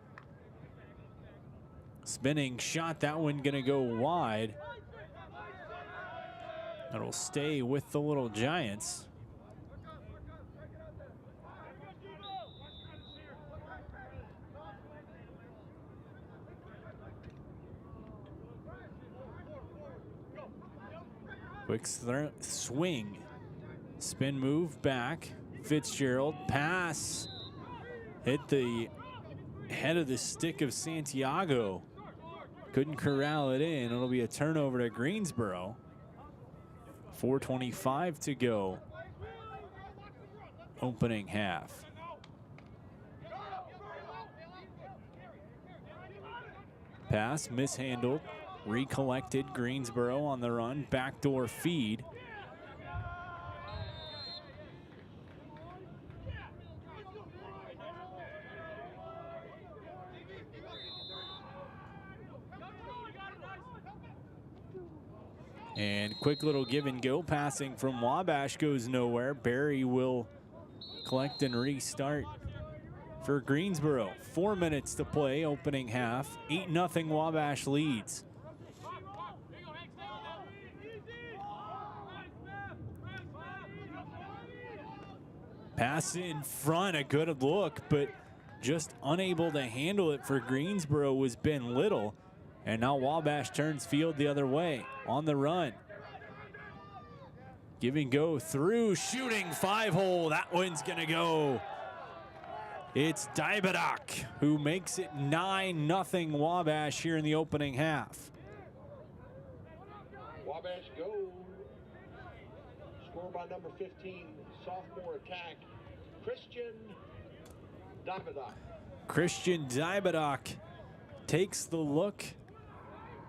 Spinning shot, that one gonna go wide. That'll stay with the Little Giants. Quick swing, spin move back. Fitzgerald, pass hit the head of the stick of Santiago. Couldn't corral it in. It'll be a turnover to Greensboro. 4:25 to go. Opening half. Pass mishandled, recollected. Greensboro on the run, backdoor feed. And quick little give and go passing from Wabash goes nowhere. Barry will collect and restart for Greensboro. 4 minutes to play, opening half. 8-0 Wabash leads. Pass in front, a good look, but just unable to handle it for Greensboro was Ben Little. And now Wabash turns field the other way. On the run. Give and go through, shooting 5-hole. That one's gonna go. It's DIII who makes it 9-0 Wabash here in the opening half.
Wabash goal. Scored by number 15, sophomore attack, Christian DIII.
Christian DIII takes the look,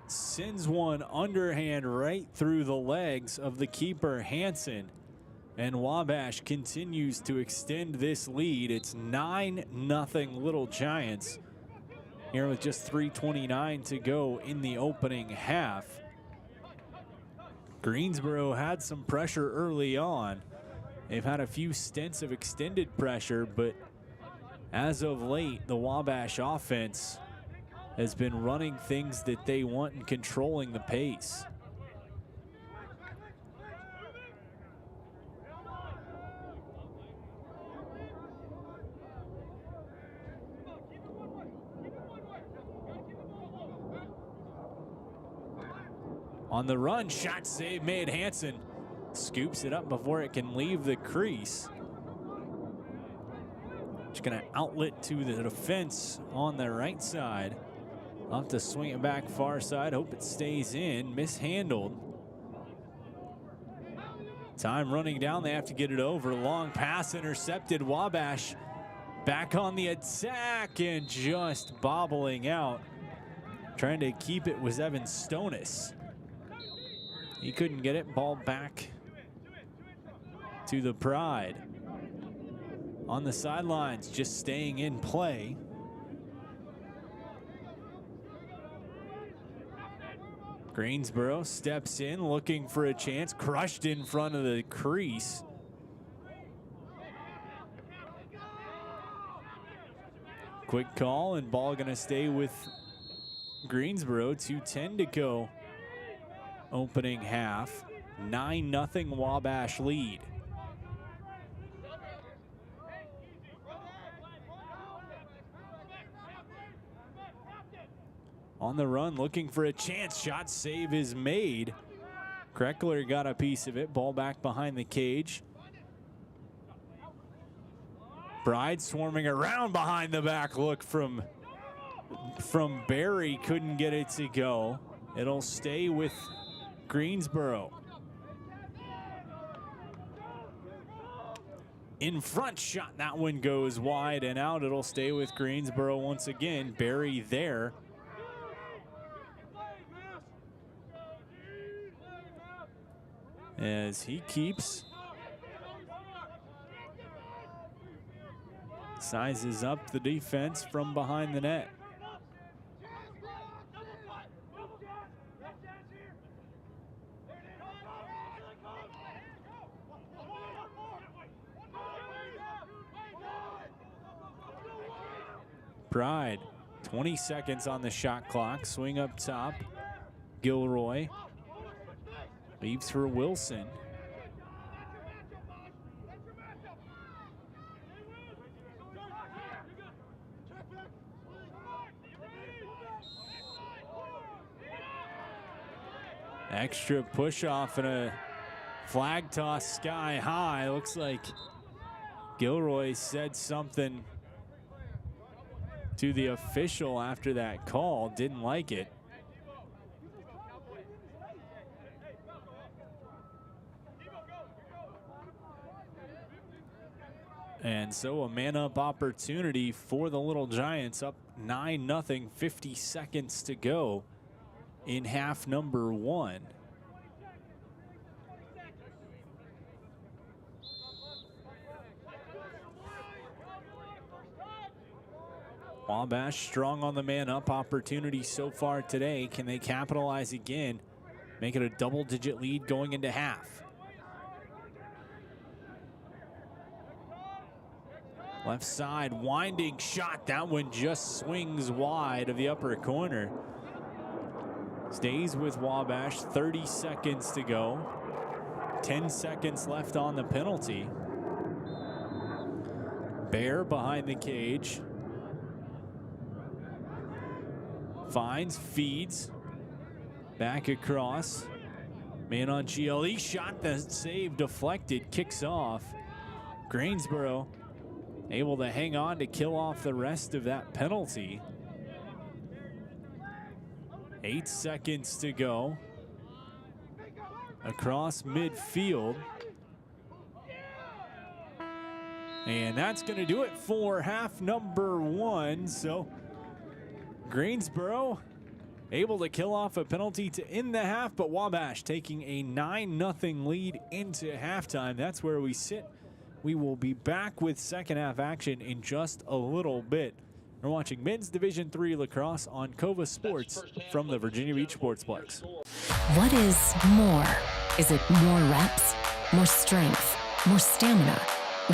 sends one underhand right through the legs of the keeper, Hansen. And Wabash continues to extend this lead. It's 9-0 Little Giants here with just 3:29 to go in the opening half. Greensboro had some pressure early on. They've had a few stints of extended pressure, but as of late, the Wabash offense has been running things that they want and controlling the pace. On the run, shot save made. Hansen scoops it up before it can leave the crease. Just gonna outlet to the defense on the right side. I'll have to swing it back far side, hope it stays in. Mishandled. Time running down, they have to get it over. Long pass intercepted. Wabash back on the attack and just bobbling out. Trying to keep it was Evan Stonis. He couldn't get it. Ball back to the Pride. On the sidelines, just staying in play. Greensboro steps in, looking for a chance. Crushed in front of the crease. Quick call, and ball gonna stay with Greensboro. 2:10 to go. Opening half. 9-0 Wabash lead. On the run, looking for a chance. Shot save is made. Kreckler got a piece of it. Ball back behind the cage. Bride swarming around behind the back. Look from Barry. Couldn't get it to go. It'll stay with Greensboro. In front shot. That one goes wide and out. It'll stay with Greensboro once again. Barry there. As he keeps. Sizes up the defense from behind the net. Pride, 20 seconds on the shot clock. Swing up top. Gilroy leaves for Wilson. Extra push off and a flag toss sky high. Looks like Gilroy said something to the official after that call. Didn't like it. And so a man-up opportunity for the Little Giants, up 9-0, 50 seconds to go in half number 1. Wabash strong on the man-up opportunity so far today. Can they capitalize again? Make it a double-digit lead going into half. Left side, winding shot. That one just swings wide of the upper corner. Stays with Wabash, 30 seconds to go. 10 seconds left on the penalty. Bear behind the cage. Finds, feeds. Back across. Man on GLE, shot, the save deflected, kicks off. Greensboro able to hang on to kill off the rest of that penalty. 8 seconds to go. Across midfield. And that's going to do it for half number 1. So Greensboro able to kill off a penalty to end the half, but Wabash taking a 9-0 lead into halftime. That's where we sit. We will be back with second half action in just a little bit. We're watching Men's Division III Lacrosse on Cova Sports from the Virginia Beach Sportsplex.
What is more? Is it more reps, more strength, more stamina?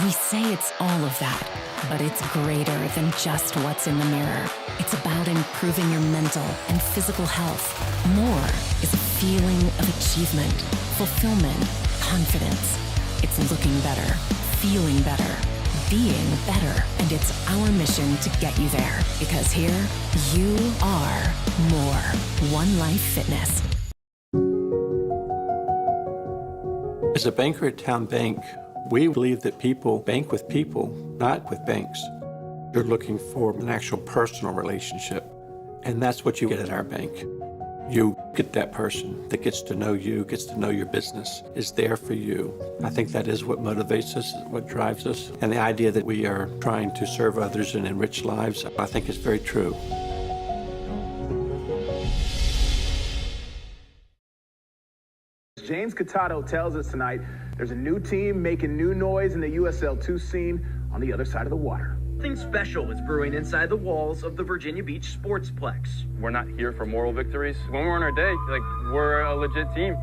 We say it's all of that, but it's greater than just what's in the mirror. It's about improving your mental and physical health. More is a feeling of achievement, fulfillment, confidence. It's looking better, feeling better, being better, and it's our mission to get you there, because here you are more. One Life Fitness.
As a banker at Town Bank, we believe that people bank with people, not with banks. You're looking for an actual personal relationship, and that's what you get at our bank. You get that person that gets to know you, gets to know your business, is there for you. I think that is what motivates us, what drives us. And the idea that we are trying to serve others and enrich lives, I think is very true.
James Catato tells us tonight there's a new team making new noise in the USL2 scene on the other side of the water.
Something special is brewing inside the walls of the Virginia Beach Sportsplex.
We're not here for moral victories. When we're on our day, we're a legit team.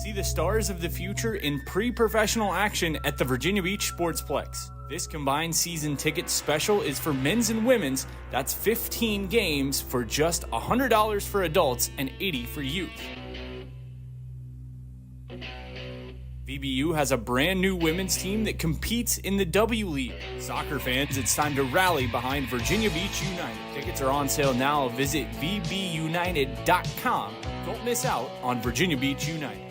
See the stars of the future in pre-professional action at the Virginia Beach Sportsplex. This combined season ticket special is for men's and women's. That's 15 games for just $100 for adults and $80 for youth. VBU has a brand new women's team that competes in the W League. Soccer fans, it's time to rally behind Virginia Beach United. Tickets are on sale now. Visit vbunited.com. Don't miss out on Virginia Beach United.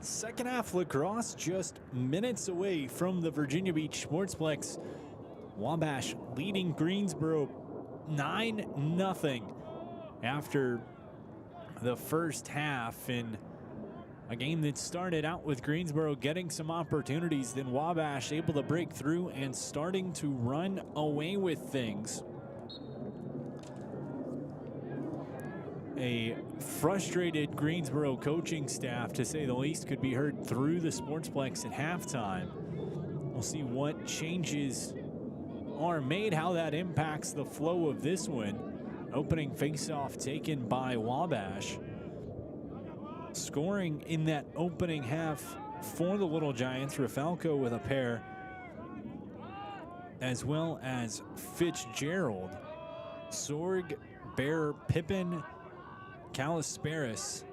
Second half lacrosse just minutes away from the Virginia Beach Sportsplex. Wabash leading Greensboro 9-0 after the first half in a game that started out with Greensboro getting some opportunities, then Wabash able to break through and starting to run away with things. A frustrated Greensboro coaching staff, to say the least, could be heard through the Sportsplex at halftime. We'll see what changes are made, how that impacts the flow of this one. Opening faceoff taken by Wabash. Scoring in that opening half for the Little Giants, Rafalco with a pair, as well as Fitzgerald, Sorg, Bear, Pippin, Kalisperis,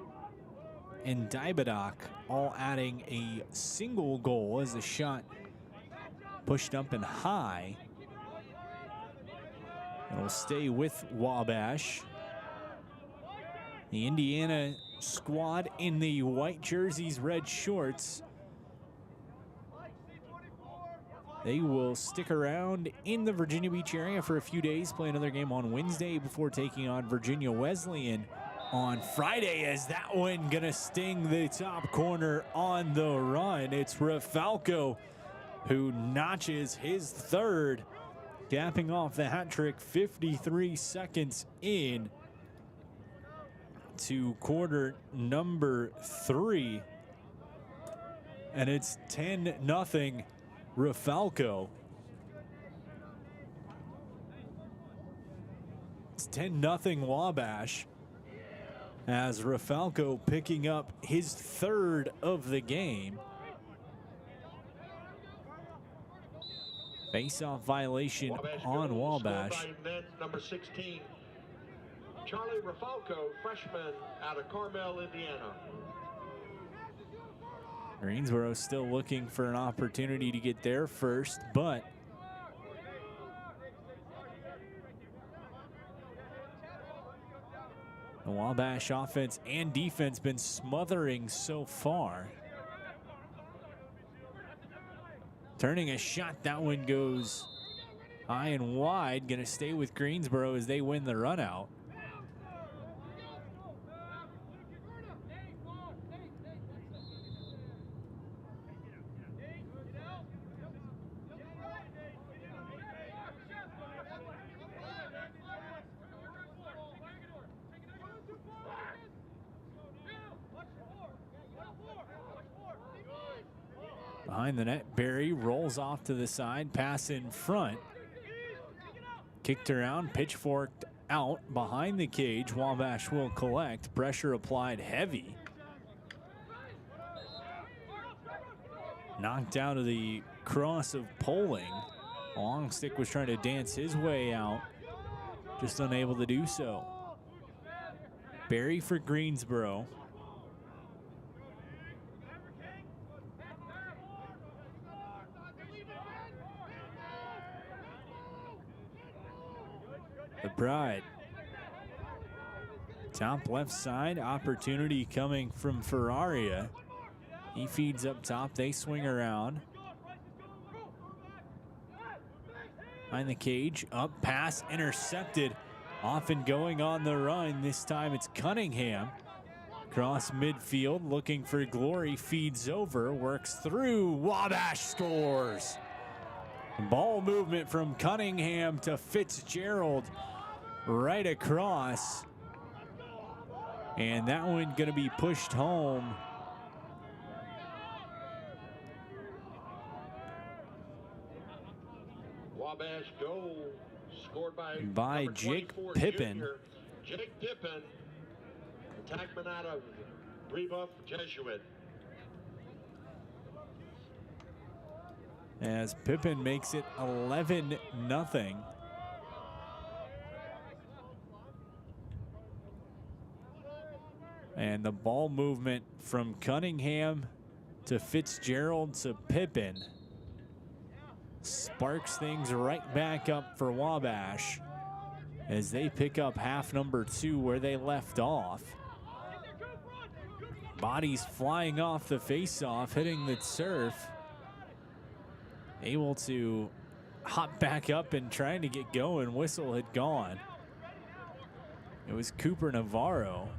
and Dybadoc all adding a single goal as the shot pushed up and high. It'll stay with Wabash. The Indiana squad in the white jerseys, red shorts. They will stick around in the Virginia Beach area for a few days, play another game on Wednesday before taking on Virginia Wesleyan on Friday, as that one gonna sting the top corner on the run. It's Rafalco who notches his third, capping off the hat trick 53 seconds in to quarter number 3. And it's 10-0 Rafalco. It's 10-0 Wabash, as Rafalco picking up his third of the game. Face-off violation on Wabash.
Number 16, Charlie Rafalco, freshman out of Carmel, Indiana.
Greensboro still looking for an opportunity to get there first, but the Wabash offense and defense been smothering so far. Turning a shot, that one goes high and wide. Gonna stay with Greensboro as they win the run out. Behind the net, Barry rolls off to the side, pass in front. Kicked around, pitchforked out behind the cage. Wabash will collect. Pressure applied heavy. Knocked out of the cross of Poling. Long stick was trying to dance his way out, just unable to do so. Barry for Greensboro. The Pride. Top left side, opportunity coming from Ferraria. He feeds up top, they swing around. Behind the cage, up, pass, intercepted. Often going on the run, this time it's Cunningham. Cross midfield, looking for glory, feeds over, works through, Wabash scores. Ball movement from Cunningham to Fitzgerald right across. And that one gonna be pushed home.
Wabash goal scored by
Jake Pippin.
Junior. Jake Pippin, attackman out of Brebeuf Jesuit.
As Pippin makes it 11-0. And the ball movement from Cunningham to Fitzgerald to Pippin sparks things right back up for Wabash as they pick up half number 2 where they left off. Bodies flying off the face-off, hitting the turf. Able to hop back up and trying to get going. Whistle had gone. It was Cooper Navarro.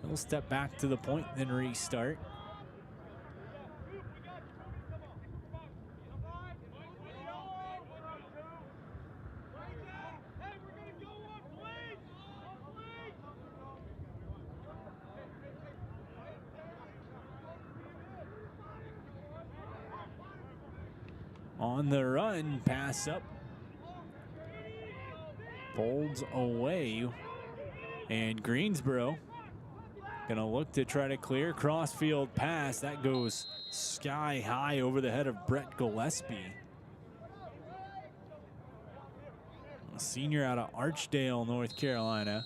He'll step back to the point, then restart. On the run, pass up. Folds away. And Greensboro gonna look to try to clear. Crossfield pass. That goes sky high over the head of Brett Gillespie. A senior out of Archdale, North Carolina.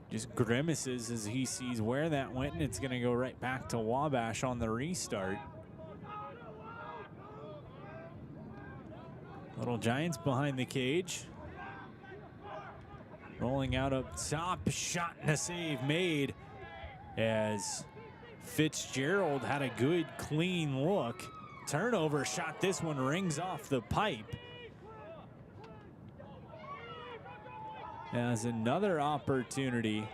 Just grimaces as he sees where that went, and it's gonna go right back to Wabash on the restart. Little Giants behind the cage. Rolling out up top, shot and a save made as Fitzgerald had a good, clean look. Turnover shot, this one rings off the pipe. As another opportunity.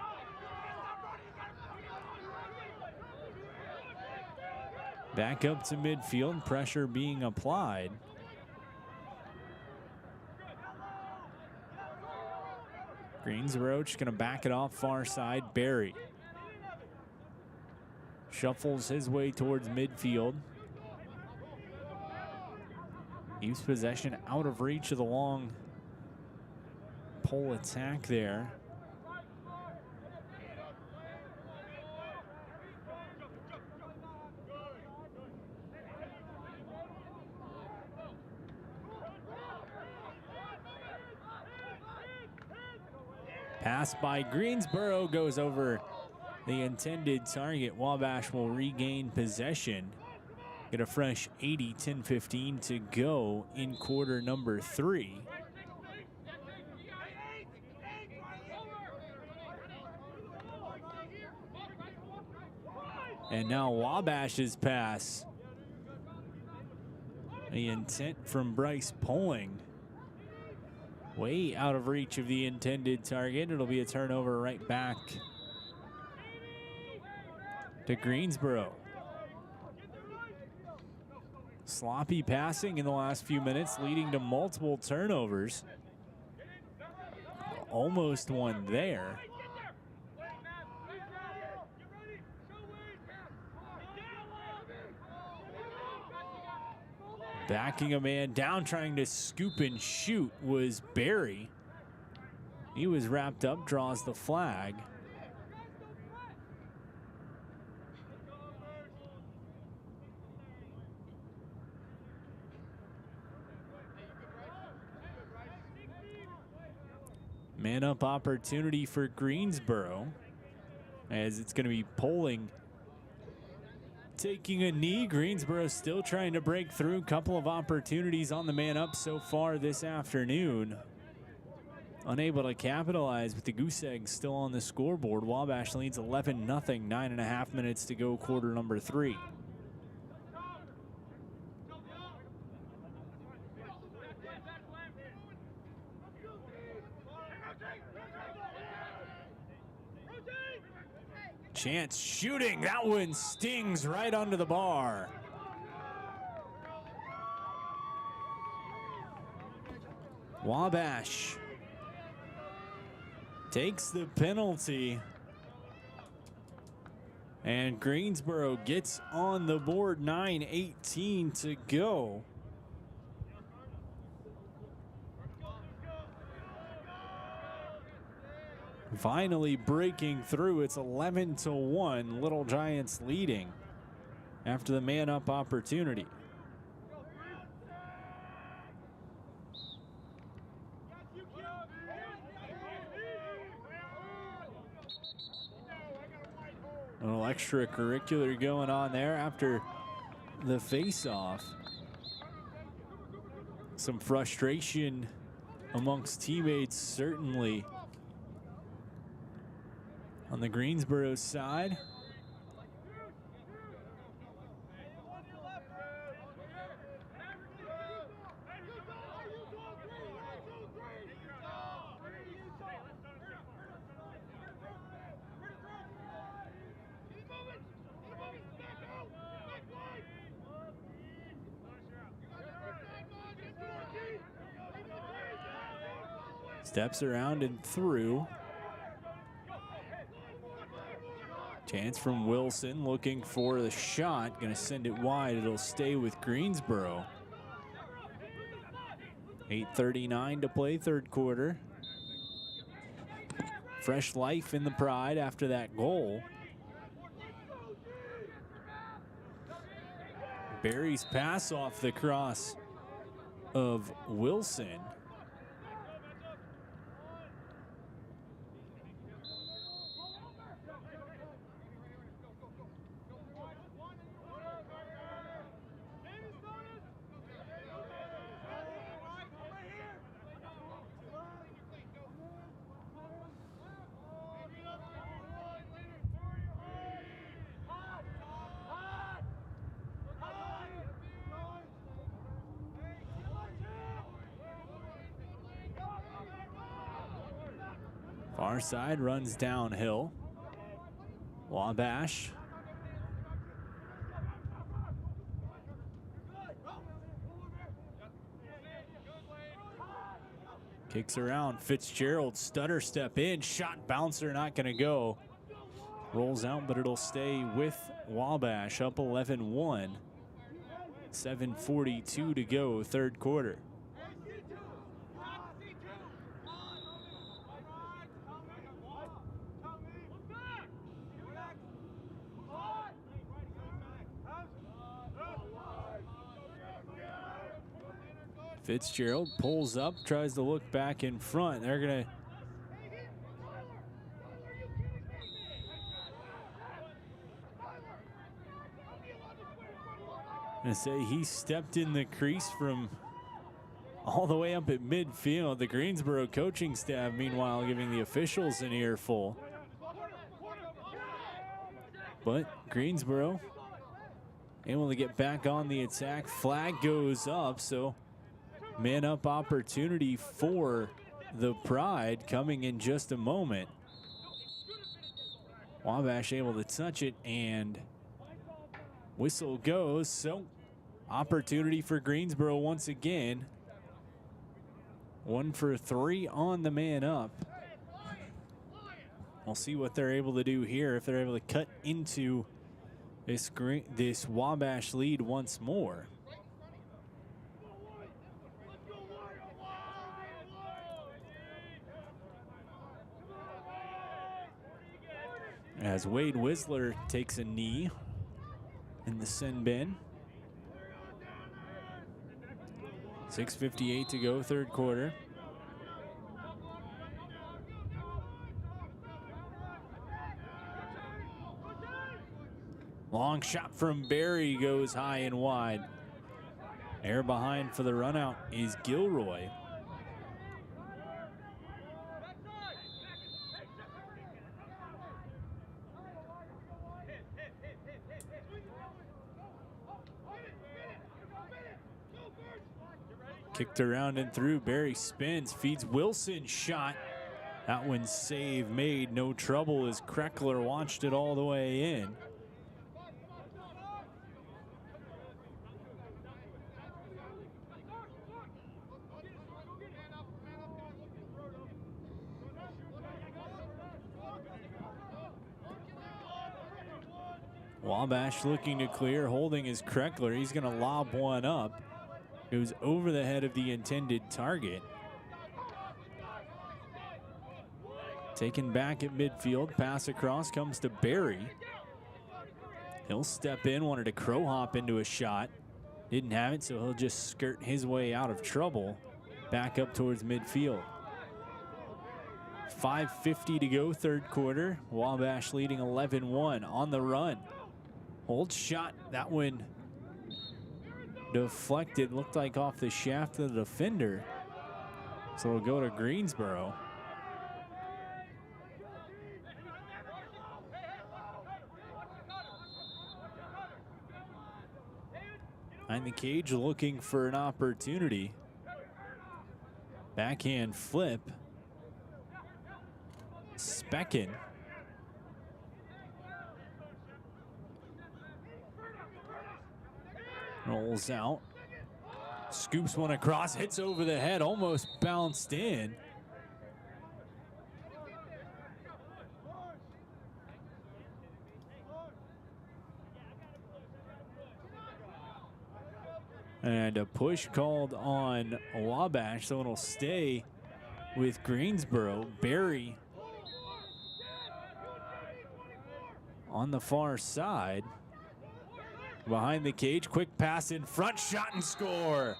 Back up to midfield, pressure being applied. Greensboro just gonna back it off far side. Barry shuffles his way towards midfield. Keeps possession out of reach of the long pole attack there. Pass by Greensboro goes over the intended target. Wabash will regain possession. Get a fresh 80, 10-15 to go in quarter number 3. And now Wabash's pass. The intent from Bryce Poling. Way out of reach of the intended target. It'll be a turnover right back to Greensboro. Sloppy passing in the last few minutes, leading to multiple turnovers. Almost one there. Backing a man down, trying to scoop and shoot was Barry. He was wrapped up, draws the flag. Man up opportunity for Greensboro, as it's going to be Poling taking a knee. Greensboro still trying to break through. Couple of opportunities on the man up so far this afternoon. Unable to capitalize with the goose egg still on the scoreboard. Wabash leads 11-0, 9.5 minutes to go, quarter number 3. Chance shooting, that one stings right onto the bar. Wabash takes the penalty. And Greensboro gets on the board, 9:18 to go. Finally breaking through. It's 11-1. Little Giants leading after the man-up opportunity. A little extracurricular going on there after the face-off. Some frustration amongst teammates, certainly, on the Greensboro side. Steps around and through. Chance from Wilson looking for the shot. Going to send it wide. It'll stay with Greensboro. 8:39 to play, third quarter. Fresh life in the Pride after that goal. Barry's pass off the cross of Wilson. Far side runs downhill. Wabash. Kicks around. Fitzgerald stutter step in. Shot bouncer not going to go. Rolls out, but it'll stay with Wabash. Up 11-1. 7:42 to go, third quarter. Fitzgerald pulls up, tries to look back in front. They're going to say he stepped in the crease from all the way up at midfield. The Greensboro coaching staff, meanwhile, giving the officials an earful. But Greensboro able to get back on the attack. Flag goes up, so man up opportunity for the Pride coming in just a moment. Wabash able to touch it and whistle goes. So opportunity for Greensboro once again. 1 for 3 on the man up. We'll see what they're able to do here, if they're able to cut into this Wabash lead once more. As Wade Whistler takes a knee in the sin bin. 6:58 to go, third quarter. Long shot from Barry goes high and wide. Air behind for the run out is Gilroy. Kicked around and through. Barry spins, feeds Wilson, shot. That one's save made. No trouble as Kreckler watched it all the way in. Wabash looking to clear, holding his Kreckler. He's going to lob one up. Goes over the head of the intended target. Taken back at midfield. Pass across comes to Barry. He'll step in. Wanted to crow hop into a shot. Didn't have it, so he'll just skirt his way out of trouble. Back up towards midfield. 5:50 to go, third quarter. Wabash leading 11-1 on the run. Hold shot. That one deflected, looked like off the shaft of the defender. So we'll go to Greensboro. Behind the cage looking for an opportunity. Backhand flip. Speckin. Rolls out. Scoops one across, hits over the head, almost bounced in. And a push called on Wabash, so it'll stay with Greensboro. Barry on the far side. Behind the cage, quick pass in front, shot and score.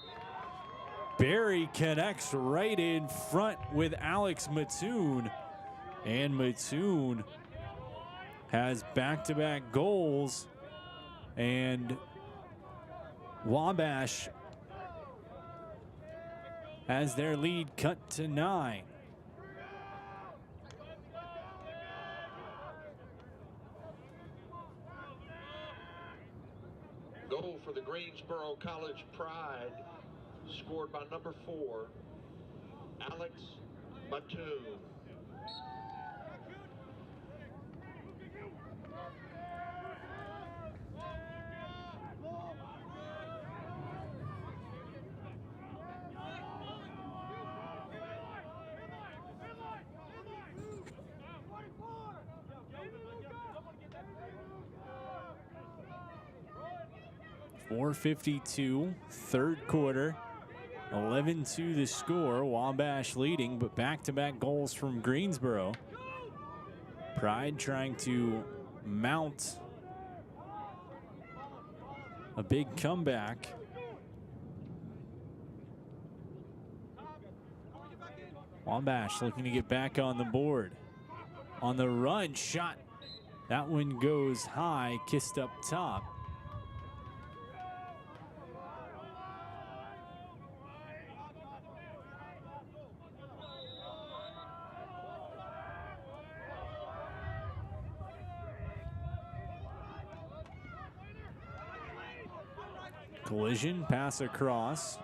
Barry connects right in front with Alex Mattoon. And Mattoon has back-to-back goals. And Wabash has their lead cut to 9.
Goal for the Greensboro College Pride, scored by number 4, Alex Mattoon.
.452, third quarter, 11-2 the score. Wabash leading, but back-to-back goals from Greensboro. Pride trying to mount a big comeback. Wabash looking to get back on the board. On the run, shot. That one goes high, kissed up top. Collision, pass across.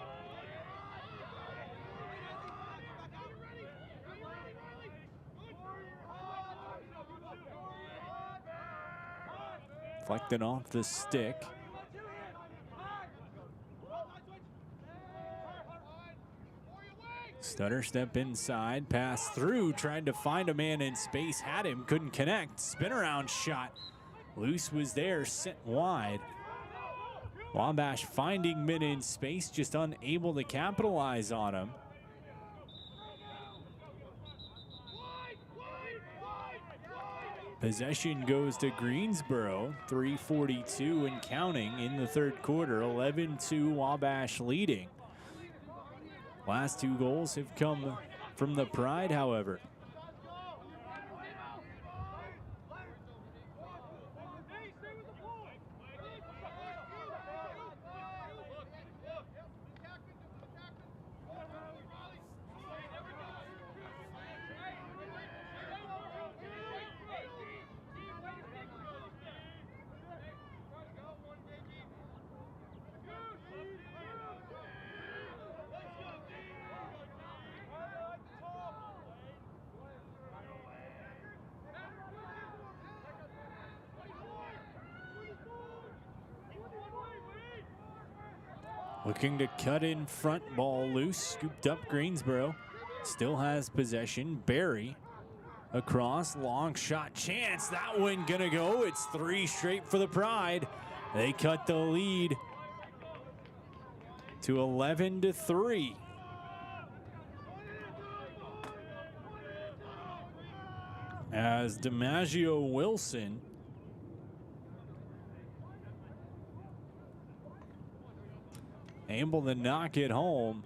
Deflected off the stick. Stutter step inside, pass through, tried to find a man in space, had him, couldn't connect. Spin around shot. Luce was there, sent wide. Wabash finding men in space, just unable to capitalize on him. Possession goes to Greensboro, 3:42 and counting in the third quarter, 11-2 Wabash leading. Last 2 goals have come from the Pride, however. Looking to cut in front, ball loose, scooped up Greensboro. Still has possession. Barry across, long shot chance. That one gonna go. It's 3 straight for the Pride. They cut the lead to 11-3. As DiMaggio Wilson able to knock it home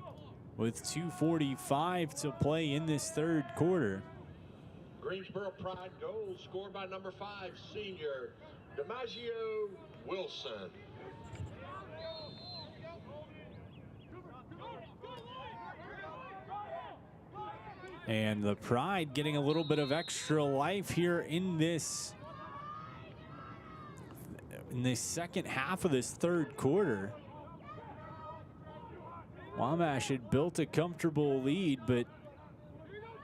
with 2:45 to play in this third quarter.
Greensboro Pride goal scored by number 5, senior DiMaggio Wilson.
And the Pride getting a little bit of extra life here in this second half of this third quarter. Wabash had built a comfortable lead, but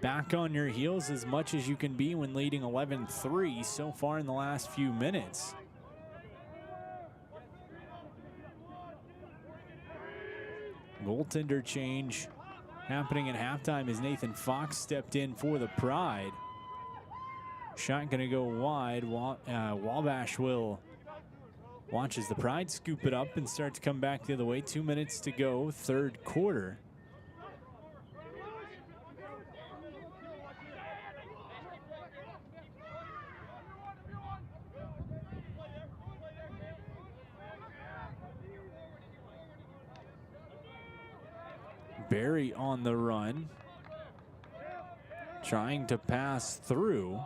back on your heels as much as you can be when leading 11-3 so far in the last few minutes. Goaltender change happening at halftime as Nathan Fox stepped in for the Pride. Shot gonna go wide. Wabash will watch as the Pride scoop it up and start to come back the other way. 2 minutes to go, third quarter. Barry on the run, trying to pass through.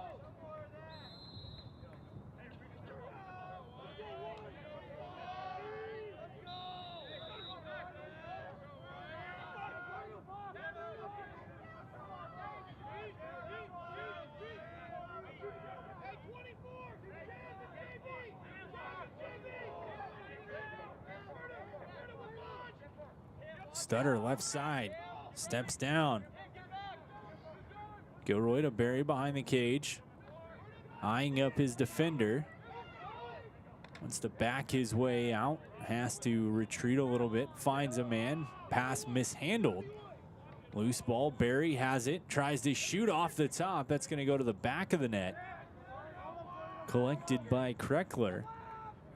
Stutter left side, steps down. Gilroy to Barry behind the cage, eyeing up his defender. Wants to back his way out, has to retreat a little bit, finds a man, pass mishandled. Loose ball, Barry has it, tries to shoot off the top. That's gonna go to the back of the net. Collected by Kreckler.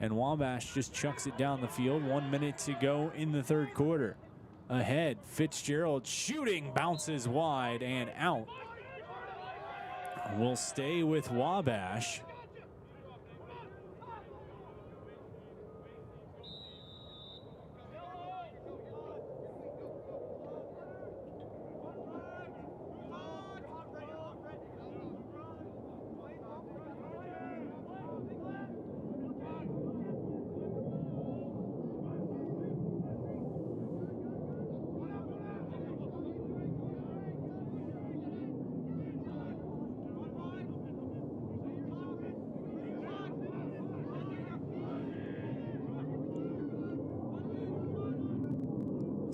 And Wabash just chucks it down the field. 1 minute to go in the third quarter. Ahead, Fitzgerald shooting, bounces wide and out. Will stay with Wabash.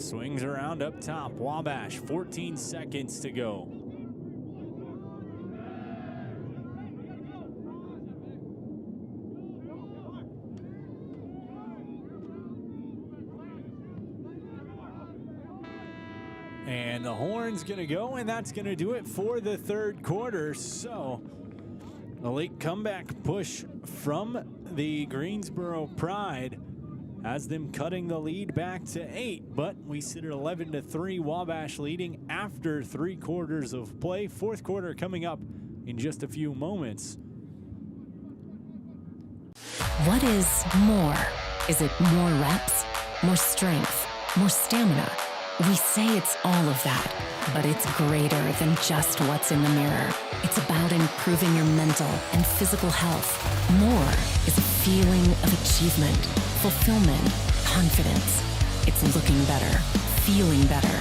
Swings around up top. Wabash, 14 seconds to go. And the horn's gonna go, and that's gonna do it for the third quarter. So a late comeback push from the Greensboro Pride has them cutting the lead back to 8, but we sit at 11-3, Wabash leading after 3 quarters of play. Fourth quarter coming up in just a few moments.
What is more? Is it more reps, more strength, more stamina? We say it's all of that, but it's greater than just what's in the mirror. It's about improving your mental and physical health. More is a feeling of achievement, fulfillment, confidence. It's looking better, feeling better,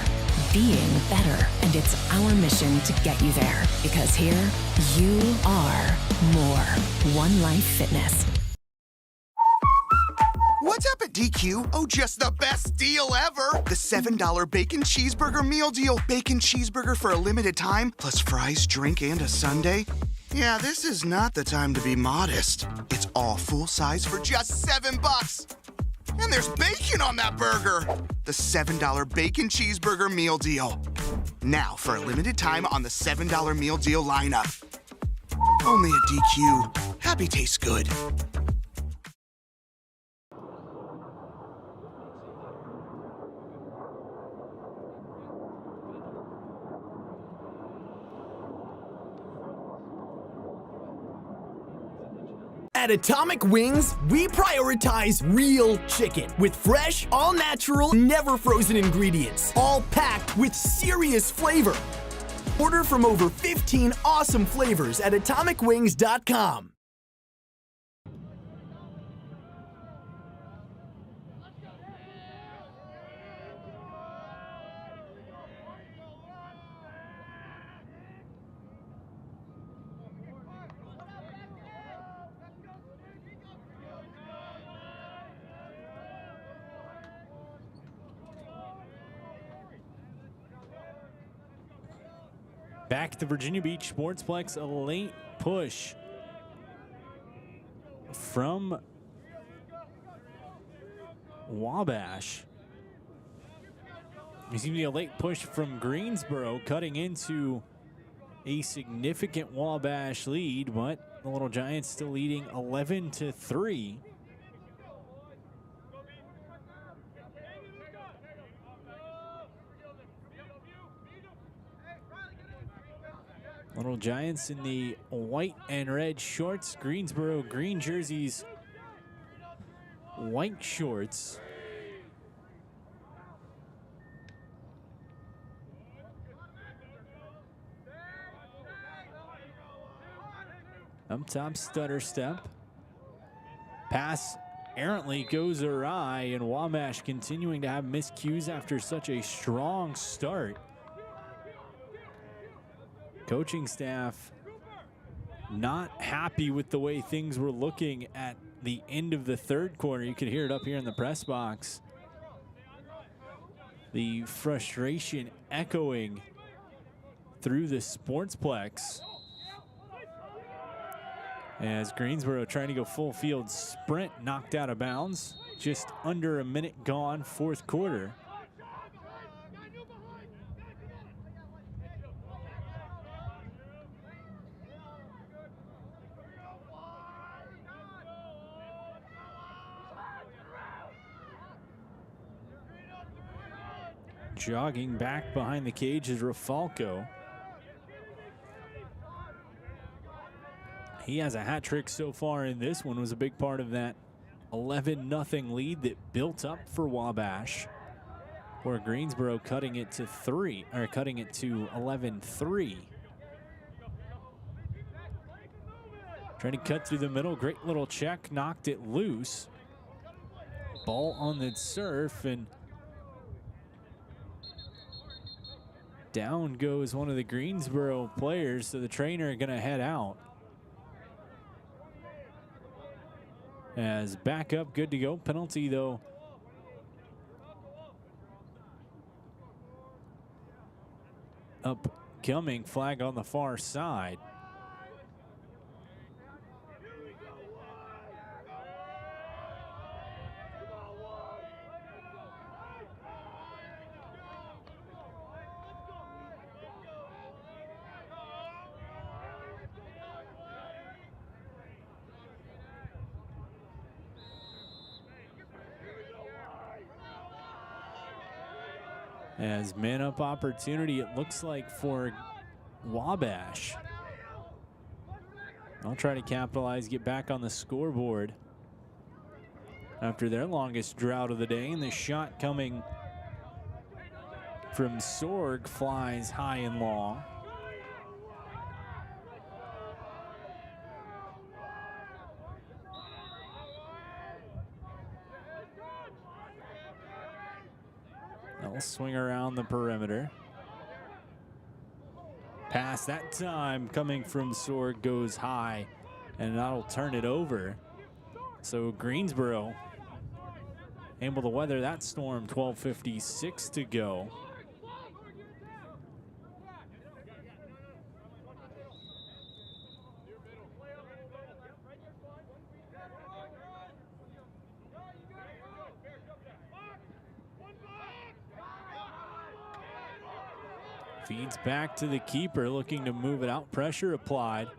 being better, and it's our mission to get you there, because here you are more. One Life Fitness.
What's up at DQ? Oh, just the best deal ever! The $7 bacon cheeseburger meal deal. Bacon cheeseburger for a limited time, plus fries, drink, and a sundae. Yeah, this is not the time to be modest. It's all full size for just $7. And there's bacon on that burger. The $7 bacon cheeseburger meal deal. Now for a limited time on the $7 meal deal lineup. Only at DQ. Happy tastes good.
At Atomic Wings, we prioritize real chicken with fresh, all-natural, never-frozen ingredients, all packed with serious flavor. Order from over 15 awesome flavors at atomicwings.com.
Back at the Virginia Beach Sportsplex, a late push from Wabash. Excuse me, a late push from Greensboro, cutting into a significant Wabash lead, but the Little Giants still leading 11-3. Little Giants in the white and red shorts. Greensboro green jerseys, white shorts. Up top, stutter step. Pass errantly goes awry, and Wabash continuing to have miscues after such a strong start. Coaching staff not happy with the way things were looking at the end of the third quarter. You could hear it up here in the press box. The frustration echoing through the Sportsplex as Greensboro trying to go full field sprint, knocked out of bounds. Just under a minute gone, fourth quarter. Jogging back behind the cage is Rafalco. He has a hat trick so far in this one, was a big part of that 11-0 lead that built up for Wabash, where Greensboro cutting it to 11-3. Trying to cut through the middle, great little check, knocked it loose. Ball on the surf, and down goes one of the Greensboro players, so the trainer going to head out. As back up, good to go. Penalty, though, upcoming. Flag on the far side. As man-up opportunity, it looks like, for Wabash. I'll try to capitalize, get back on the scoreboard after their longest drought of the day. And the shot coming from Sorg flies high and long. They'll swing around the perimeter. Pass that time coming from Sorg goes high, and that'll turn it over. So Greensboro able to weather that storm. 12:56 to go. Feeds back to the keeper, looking to move it out. Pressure applied.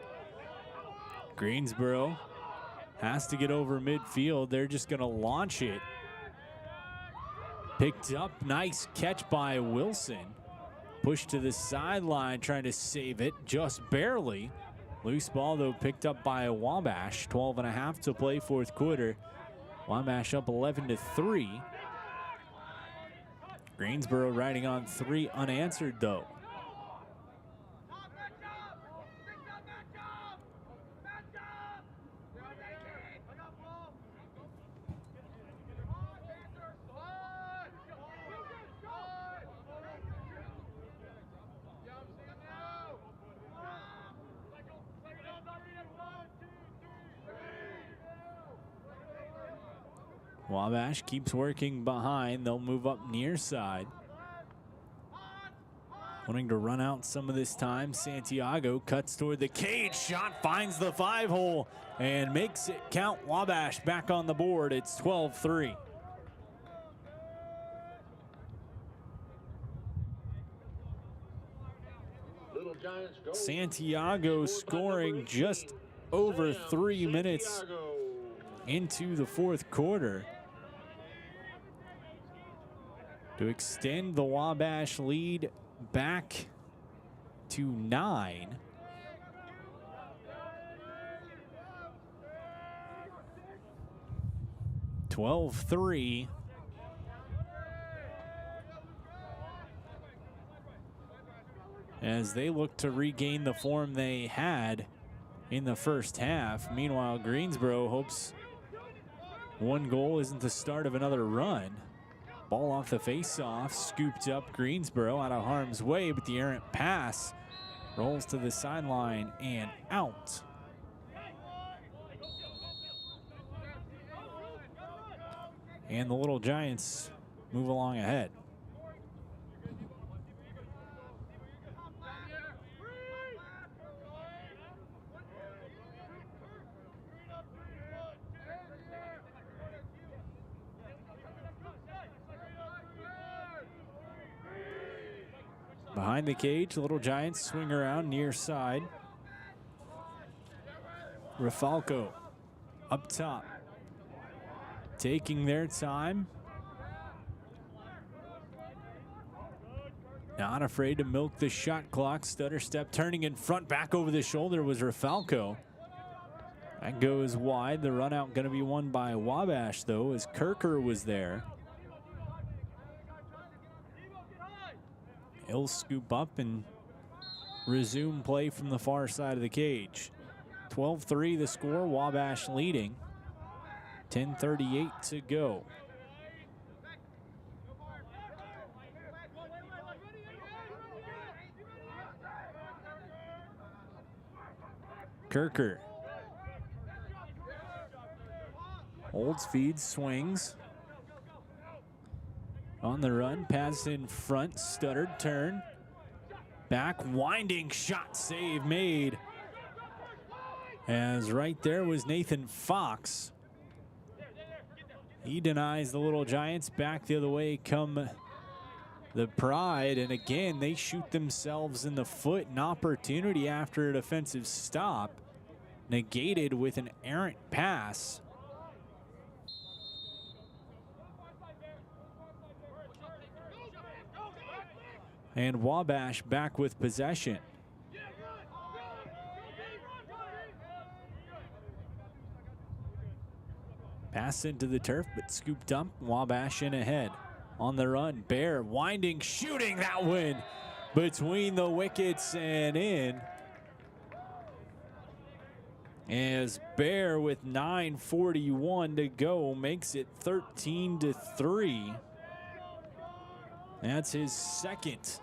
Greensboro has to get over midfield. They're just going to launch it. Picked up. Nice catch by Wilson. Pushed to the sideline, trying to save it just barely. Loose ball, though, picked up by Wabash. 12.5 to play, fourth quarter. Wabash up 11-3. Greensboro riding on 3 unanswered, though. Wabash keeps working behind. They'll move up near side. wanting to run out some of this time. Santiago cuts toward the cage. Shot finds the 5-hole and makes it count. Wabash back on the board. It's 12-3. Santiago scoring just over 3 minutes into the fourth quarter to extend the Wabash lead back to 9. (12-3). As they look to regain the form they had in the first half. Meanwhile, Greensboro hopes one goal isn't the start of another run. Ball off the face-off, scooped up Greensboro out of harm's way, but the errant pass rolls to the sideline and out. And the Little Giants move along ahead. Behind the cage, Little Giants swing around near side. Rafalco up top, taking their time. Not afraid to milk the shot clock. Stutter step, turning in front, back over the shoulder was Rafalco. That goes wide. The run out going to be won by Wabash, though, as Kirker was there. He'll scoop up and resume play from the far side of the cage. 12-3 the score, Wabash leading. 10:38 to go. Kirker holds, feeds, swings. On the run, pass in front, stuttered, turn. Back, winding shot, save made. As right there was Nathan Fox. He denies the Little Giants. Back the other way come the Pride, and again, they shoot themselves in the foot. An opportunity after a defensive stop, negated with an errant pass. And Wabash back with possession. Pass into the turf, but scooped up. Wabash in ahead. On the run, Bear winding, shooting that one between the wickets and in. As Bear with 9:41 to go makes it 13-3. That's his second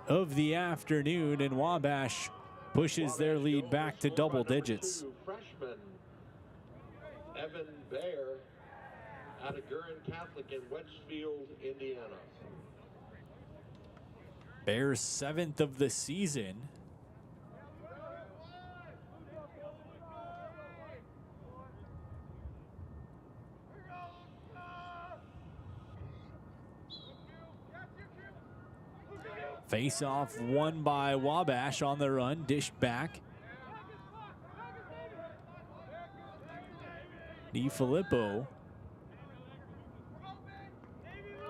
of the afternoon, and Wabash pushes their lead back to double digits.
Freshman Evan Bear out of Gurin Catholic in Westfield, Indiana.
Bear's 7th of the season. Face off won by Wabash on the run, dished back. DiFilippo,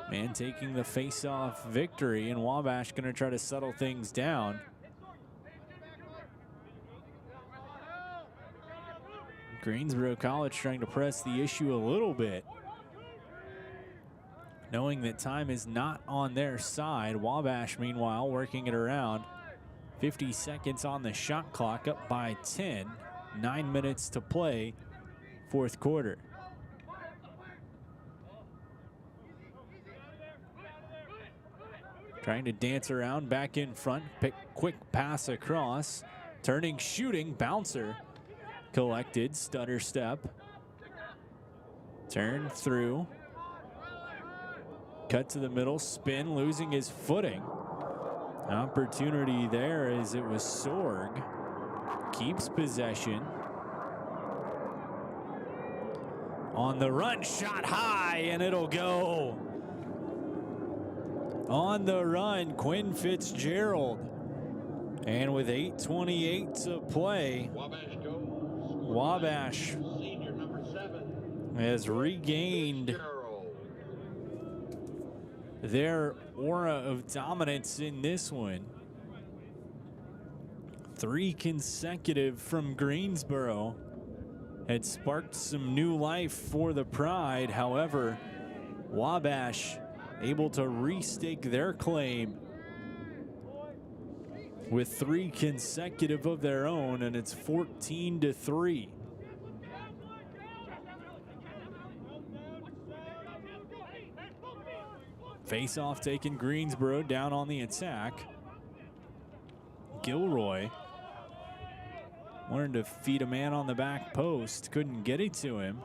man, taking the face-off victory, and Wabash going to try to settle things down. Greensboro College trying to press the issue a little bit, knowing that time is not on their side. Wabash, meanwhile, working it around. 50 seconds on the shot clock, up by 10. 9 minutes to play, fourth quarter. Trying to dance around, back in front, quick pass across. Turning, shooting, bouncer. Collected, stutter step. Turn through. Cut to the middle, spin, losing his footing. Opportunity there as it was Sorg. Keeps possession. On the run, shot high, and it'll go. On the run, Quinn Fitzgerald. And with 8:28 to play, Wabash has regained their aura of dominance in this one. 3 consecutive from Greensboro had sparked some new life for the Pride. However, Wabash able to restake their claim with 3 consecutive of their own, and it's 14-3. Face-off taking Greensboro down on the attack. Gilroy wanted to feed a man on the back post, couldn't get it to him.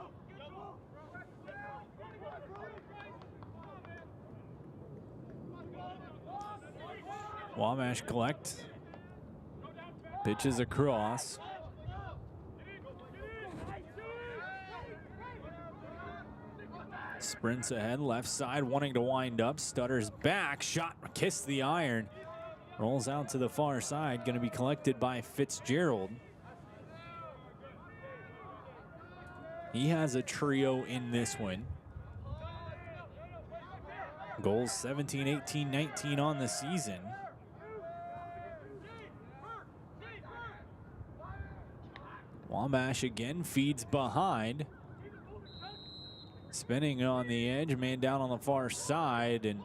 Wabash collect. Pitches across. Sprints ahead, left side, wanting to wind up. Stutters back, shot, kissed the iron. Rolls out to the far side, going to be collected by Fitzgerald. He has a trio in this one. Goals 17, 18, 19 on the season. Wabash again feeds behind. Spinning on the edge, man down on the far side, and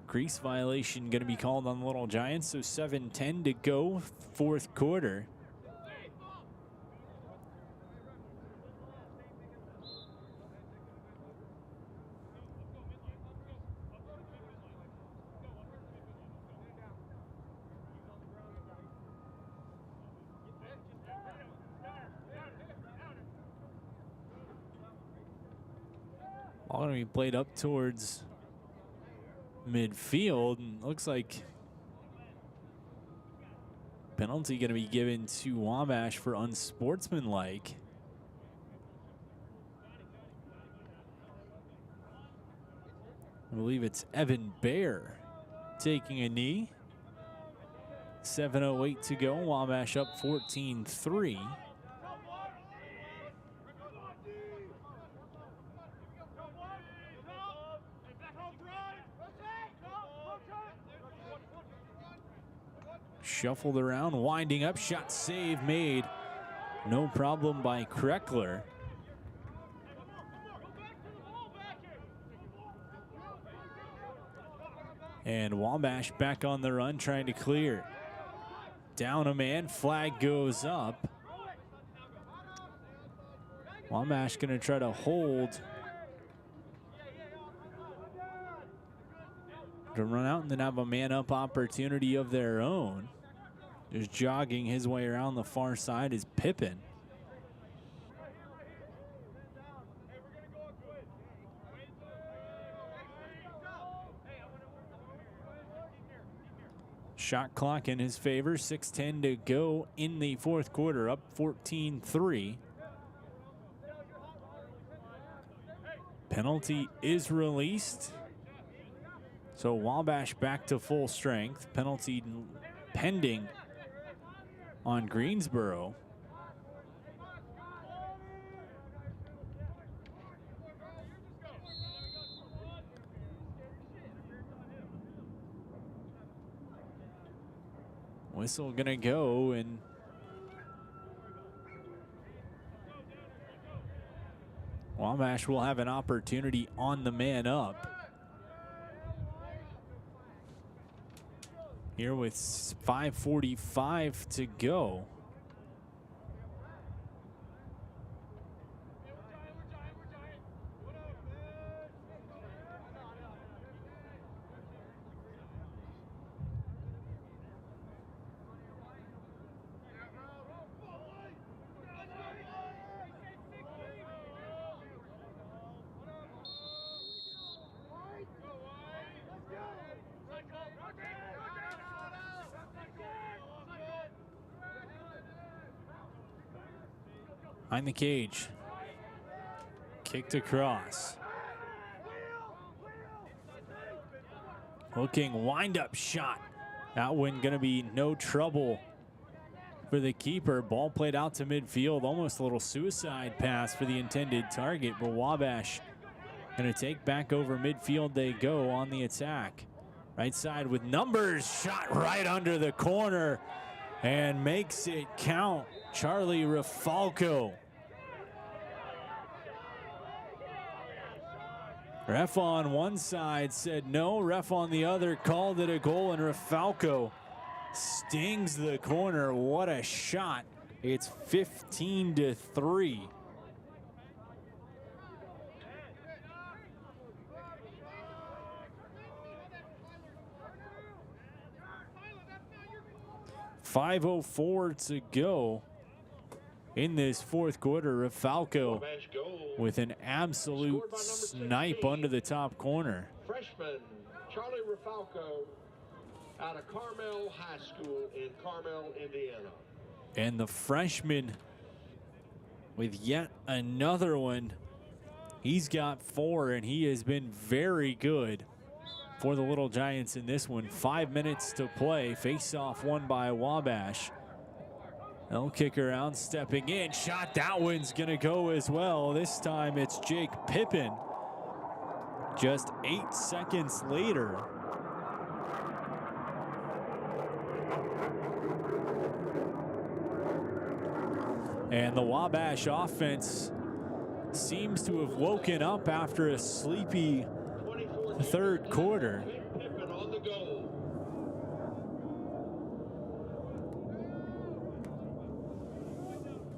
crease violation going to be called on the Little Giants, so 7:10 to go, 4th quarter. All going to be played up towards midfield, and looks like penalty going to be given to Wabash for unsportsmanlike. I believe it's Evan Baer taking a knee. 7:08 to go. Wabash up 14-3. Shuffled around, winding up, shot save made. No problem by Kreckler. And Wabash back on the run, trying to clear. Down a man, flag goes up. Wabash gonna try to hold. To run out and then have a man up opportunity of their own. Just jogging his way around the far side is Pippin. Shot clock in his favor, 6:10 to go in the 4th quarter, up 14-3. Penalty is released. So Wabash back to full strength. Penalty pending on Greensboro. Whistle gonna go, and Wabash will have an opportunity on the man up. Here with 5:45 to go. behind the cage. Kicked across. Looking wind-up shot. That one going to be no trouble for the keeper. Ball played out to midfield. Almost a little suicide pass for the intended target, but Wabash going to take back over midfield. They go on the attack. Right side with numbers. Shot right under the corner and makes it count. Charlie Rafalco. Ref on one side said no. Ref on the other called it a goal, and Rafalco stings the corner. What a shot. It's 15-3. .5:04 to go in this fourth quarter. Rafalco with an absolute snipe under the top corner.
Freshman Charlie Rafalco out of Carmel High School in Carmel, Indiana.
And the freshman with yet another one. He's got 4, and he has been very good for the Little Giants in this one. 5 minutes to play. Face-off won by Wabash. They'll kick around, stepping in. Shot, that one's going to go as well. This time it's Jake Pippin. Just 8 seconds later. And the Wabash offense seems to have woken up after a sleepy third quarter.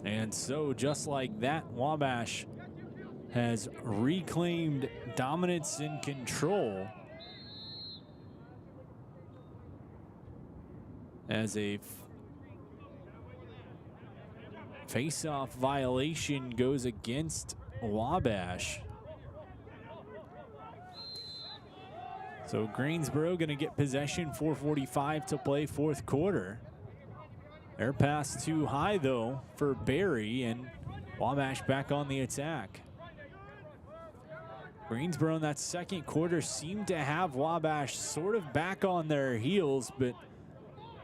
And so just like that, Wabash has reclaimed dominance and control as a face-off violation goes against Wabash. So Greensboro going to get possession, 4:45 to play, fourth quarter. Air pass too high, though, for Barry, and Wabash back on the attack. Greensboro in that second quarter seemed to have Wabash sort of back on their heels, but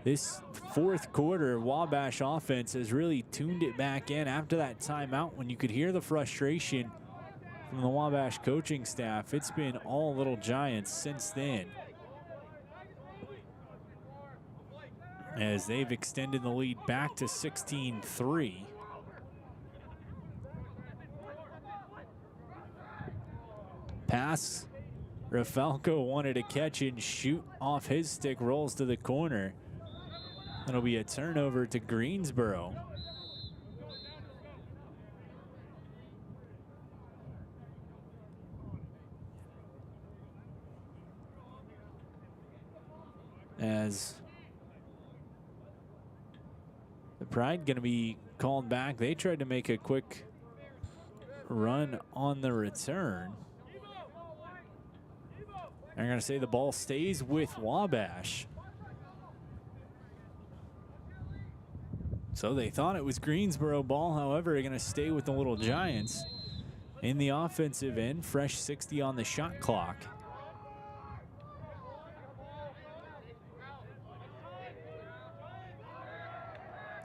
this fourth quarter, Wabash offense has really tuned it back in after that timeout when you could hear the frustration from the Wabash coaching staff. It's been all Little Giants since then, as they've extended the lead back to 16-3. Pass. Rafalco wanted to catch and shoot off his stick, rolls to the corner. It'll be a turnover to Greensboro. As the Pride going to be called back. They tried to make a quick run on the return. I'm going to say the ball stays with Wabash. So they thought it was Greensboro ball. However, they're going to stay with the Little Giants in the offensive end. Fresh 60 on the shot clock.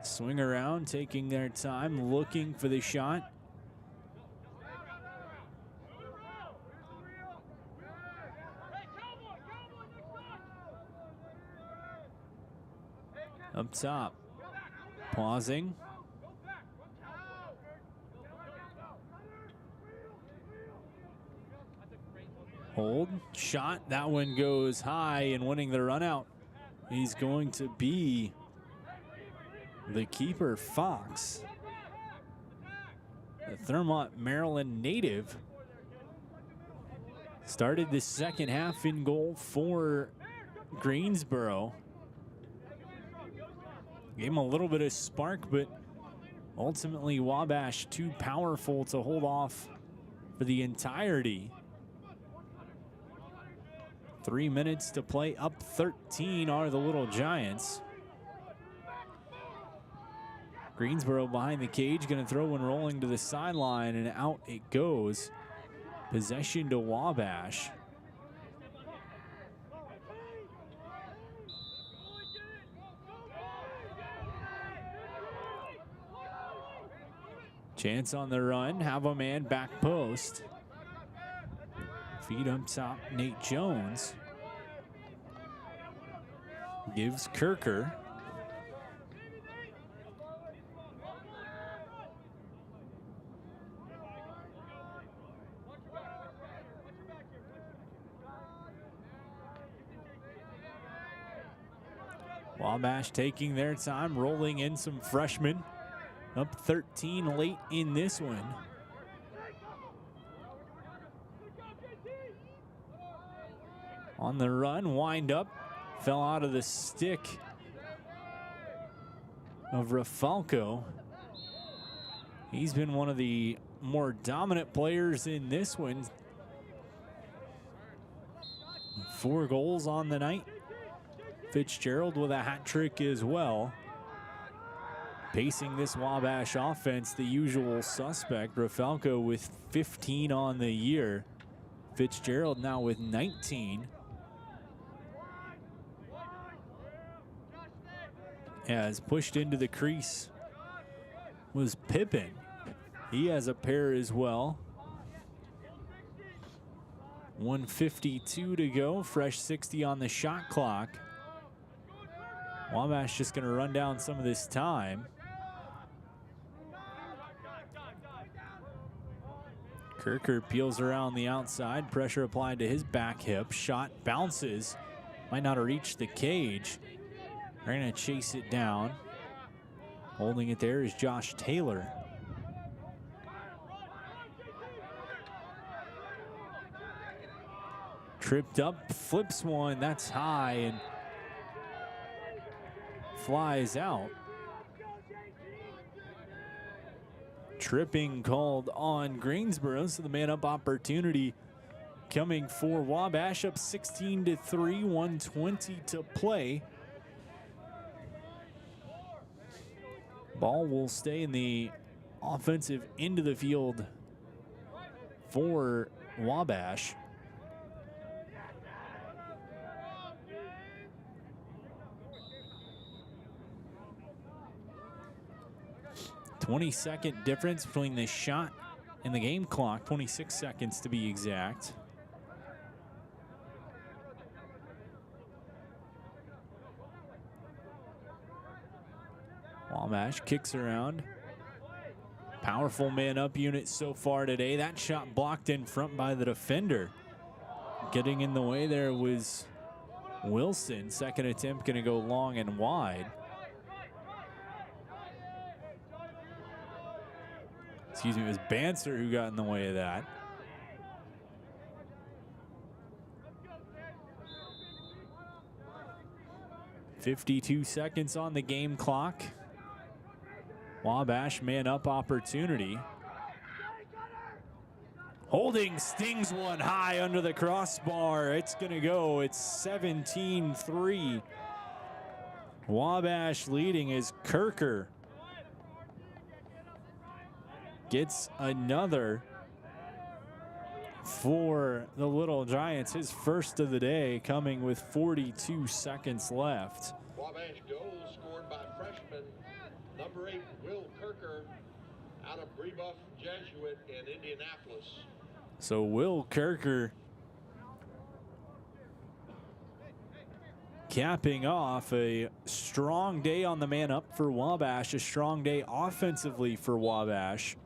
Swing around, taking their time, looking for the shot. Up top, pausing. Hold, shot, that one goes high, and winning the run out, he's going to be the keeper, Fox, the Thurmont, Maryland native. Started the second half in goal for Greensboro. Gave him a little bit of spark, but ultimately Wabash too powerful to hold off for the entirety. 3 minutes to play, up 13 are the Little Giants. Greensboro behind the cage, going to throw one rolling to the sideline, and out it goes. Possession to Wabash. Chance on the run, have a man back post. Feed up top, Nate Jones. Gives Kirker. Wabash taking their time, rolling in some freshmen. Up 13 late in this one. On the run, wind up, fell out of the stick of Rafalco. He's been one of the more dominant players in this one. 4 goals on the night. Fitzgerald with a hat trick as well. Pacing this Wabash offense, the usual suspect, Rafalco with 15 on the year. Fitzgerald now with 19. As pushed into the crease was Pippin. He has a pair as well. 1:52 to go, fresh 60 on the shot clock. Wabash just going to run down some of this time. Kirker peels around the outside, pressure applied to his back hip. Shot bounces, might not have reached the cage. They're going to chase it down. Holding it there is Josh Taylor. Tripped up, flips one, that's high and flies out. Tripping called on Greensboro, so the man-up opportunity coming for Wabash, up 16-3, 1:20 to play. Ball will stay in the offensive end of the field for Wabash. "20-second difference between the shot and the game clock, 26 seconds to be exact. Wabash kicks around. Powerful man-up unit so far today. That shot blocked in front by the defender. Getting in the way there was Wilson. Second attempt going to go long and wide. Excuse me, it was Banser who got in the way of that. "52 seconds on the game clock. Wabash man-up opportunity. Holding stings one high under the crossbar. It's going to go. It's 17-3. Wabash leading as Kirker gets another for the Little Giants. His first of the day, coming with 42 seconds left.
Wabash goal scored by freshman number 8 Will Kirker out of Brebeuf Jesuit in Indianapolis.
So Will Kirker capping off a strong day on the man up for Wabash, a strong day offensively for Wabash.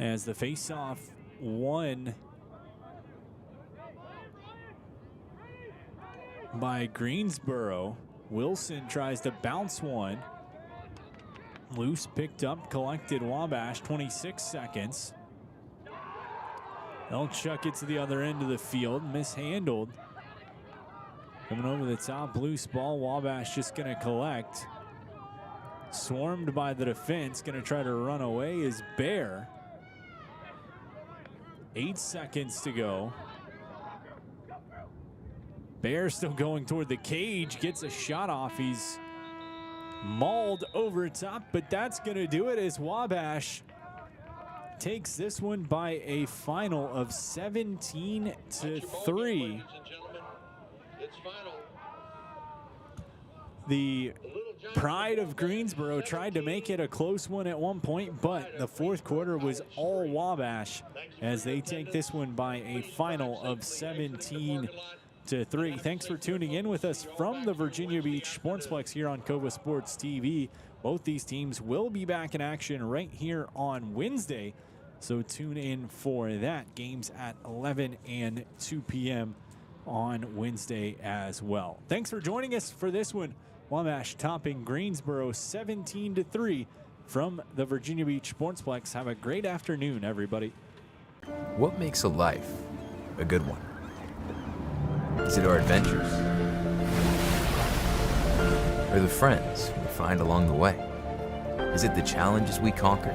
As the faceoff won by Greensboro. Wilson tries to bounce one. Loose, picked up, collected Wabash, 26 seconds. They'll chuck it to the other end of the field, mishandled. Coming over the top, loose ball, Wabash just gonna collect. Swarmed by the defense, gonna try to run away is Bear. 8 seconds to go. Bear still going toward the cage, gets a shot off. He's mauled over top, but that's going to do it as Wabash takes this one by a final of 17-3.
It's final.
The Pride of Greensboro tried to make it a close one at one point, but the fourth quarter was all Wabash as they take this one by a final of 17-3. Thanks for tuning in with us from the Virginia Beach Sportsplex here on Kova Sports TV. Both these teams will be back in action right here on Wednesday, so tune in for that. Games at 11 and 2 p.m. on Wednesday as well. Thanks for joining us for this one. Wabash topping Greensboro 17-3 from the Virginia Beach Sportsplex. Have a great afternoon, everybody.
What makes a life a good one? Is it our adventures? Or the friends we find along the way? Is it the challenges we conquer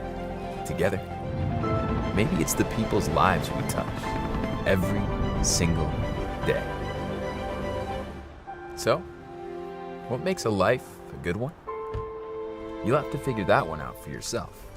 together? Maybe it's the people's lives we touch every single day. So, what makes a life a good one? You'll have to figure that one out for yourself.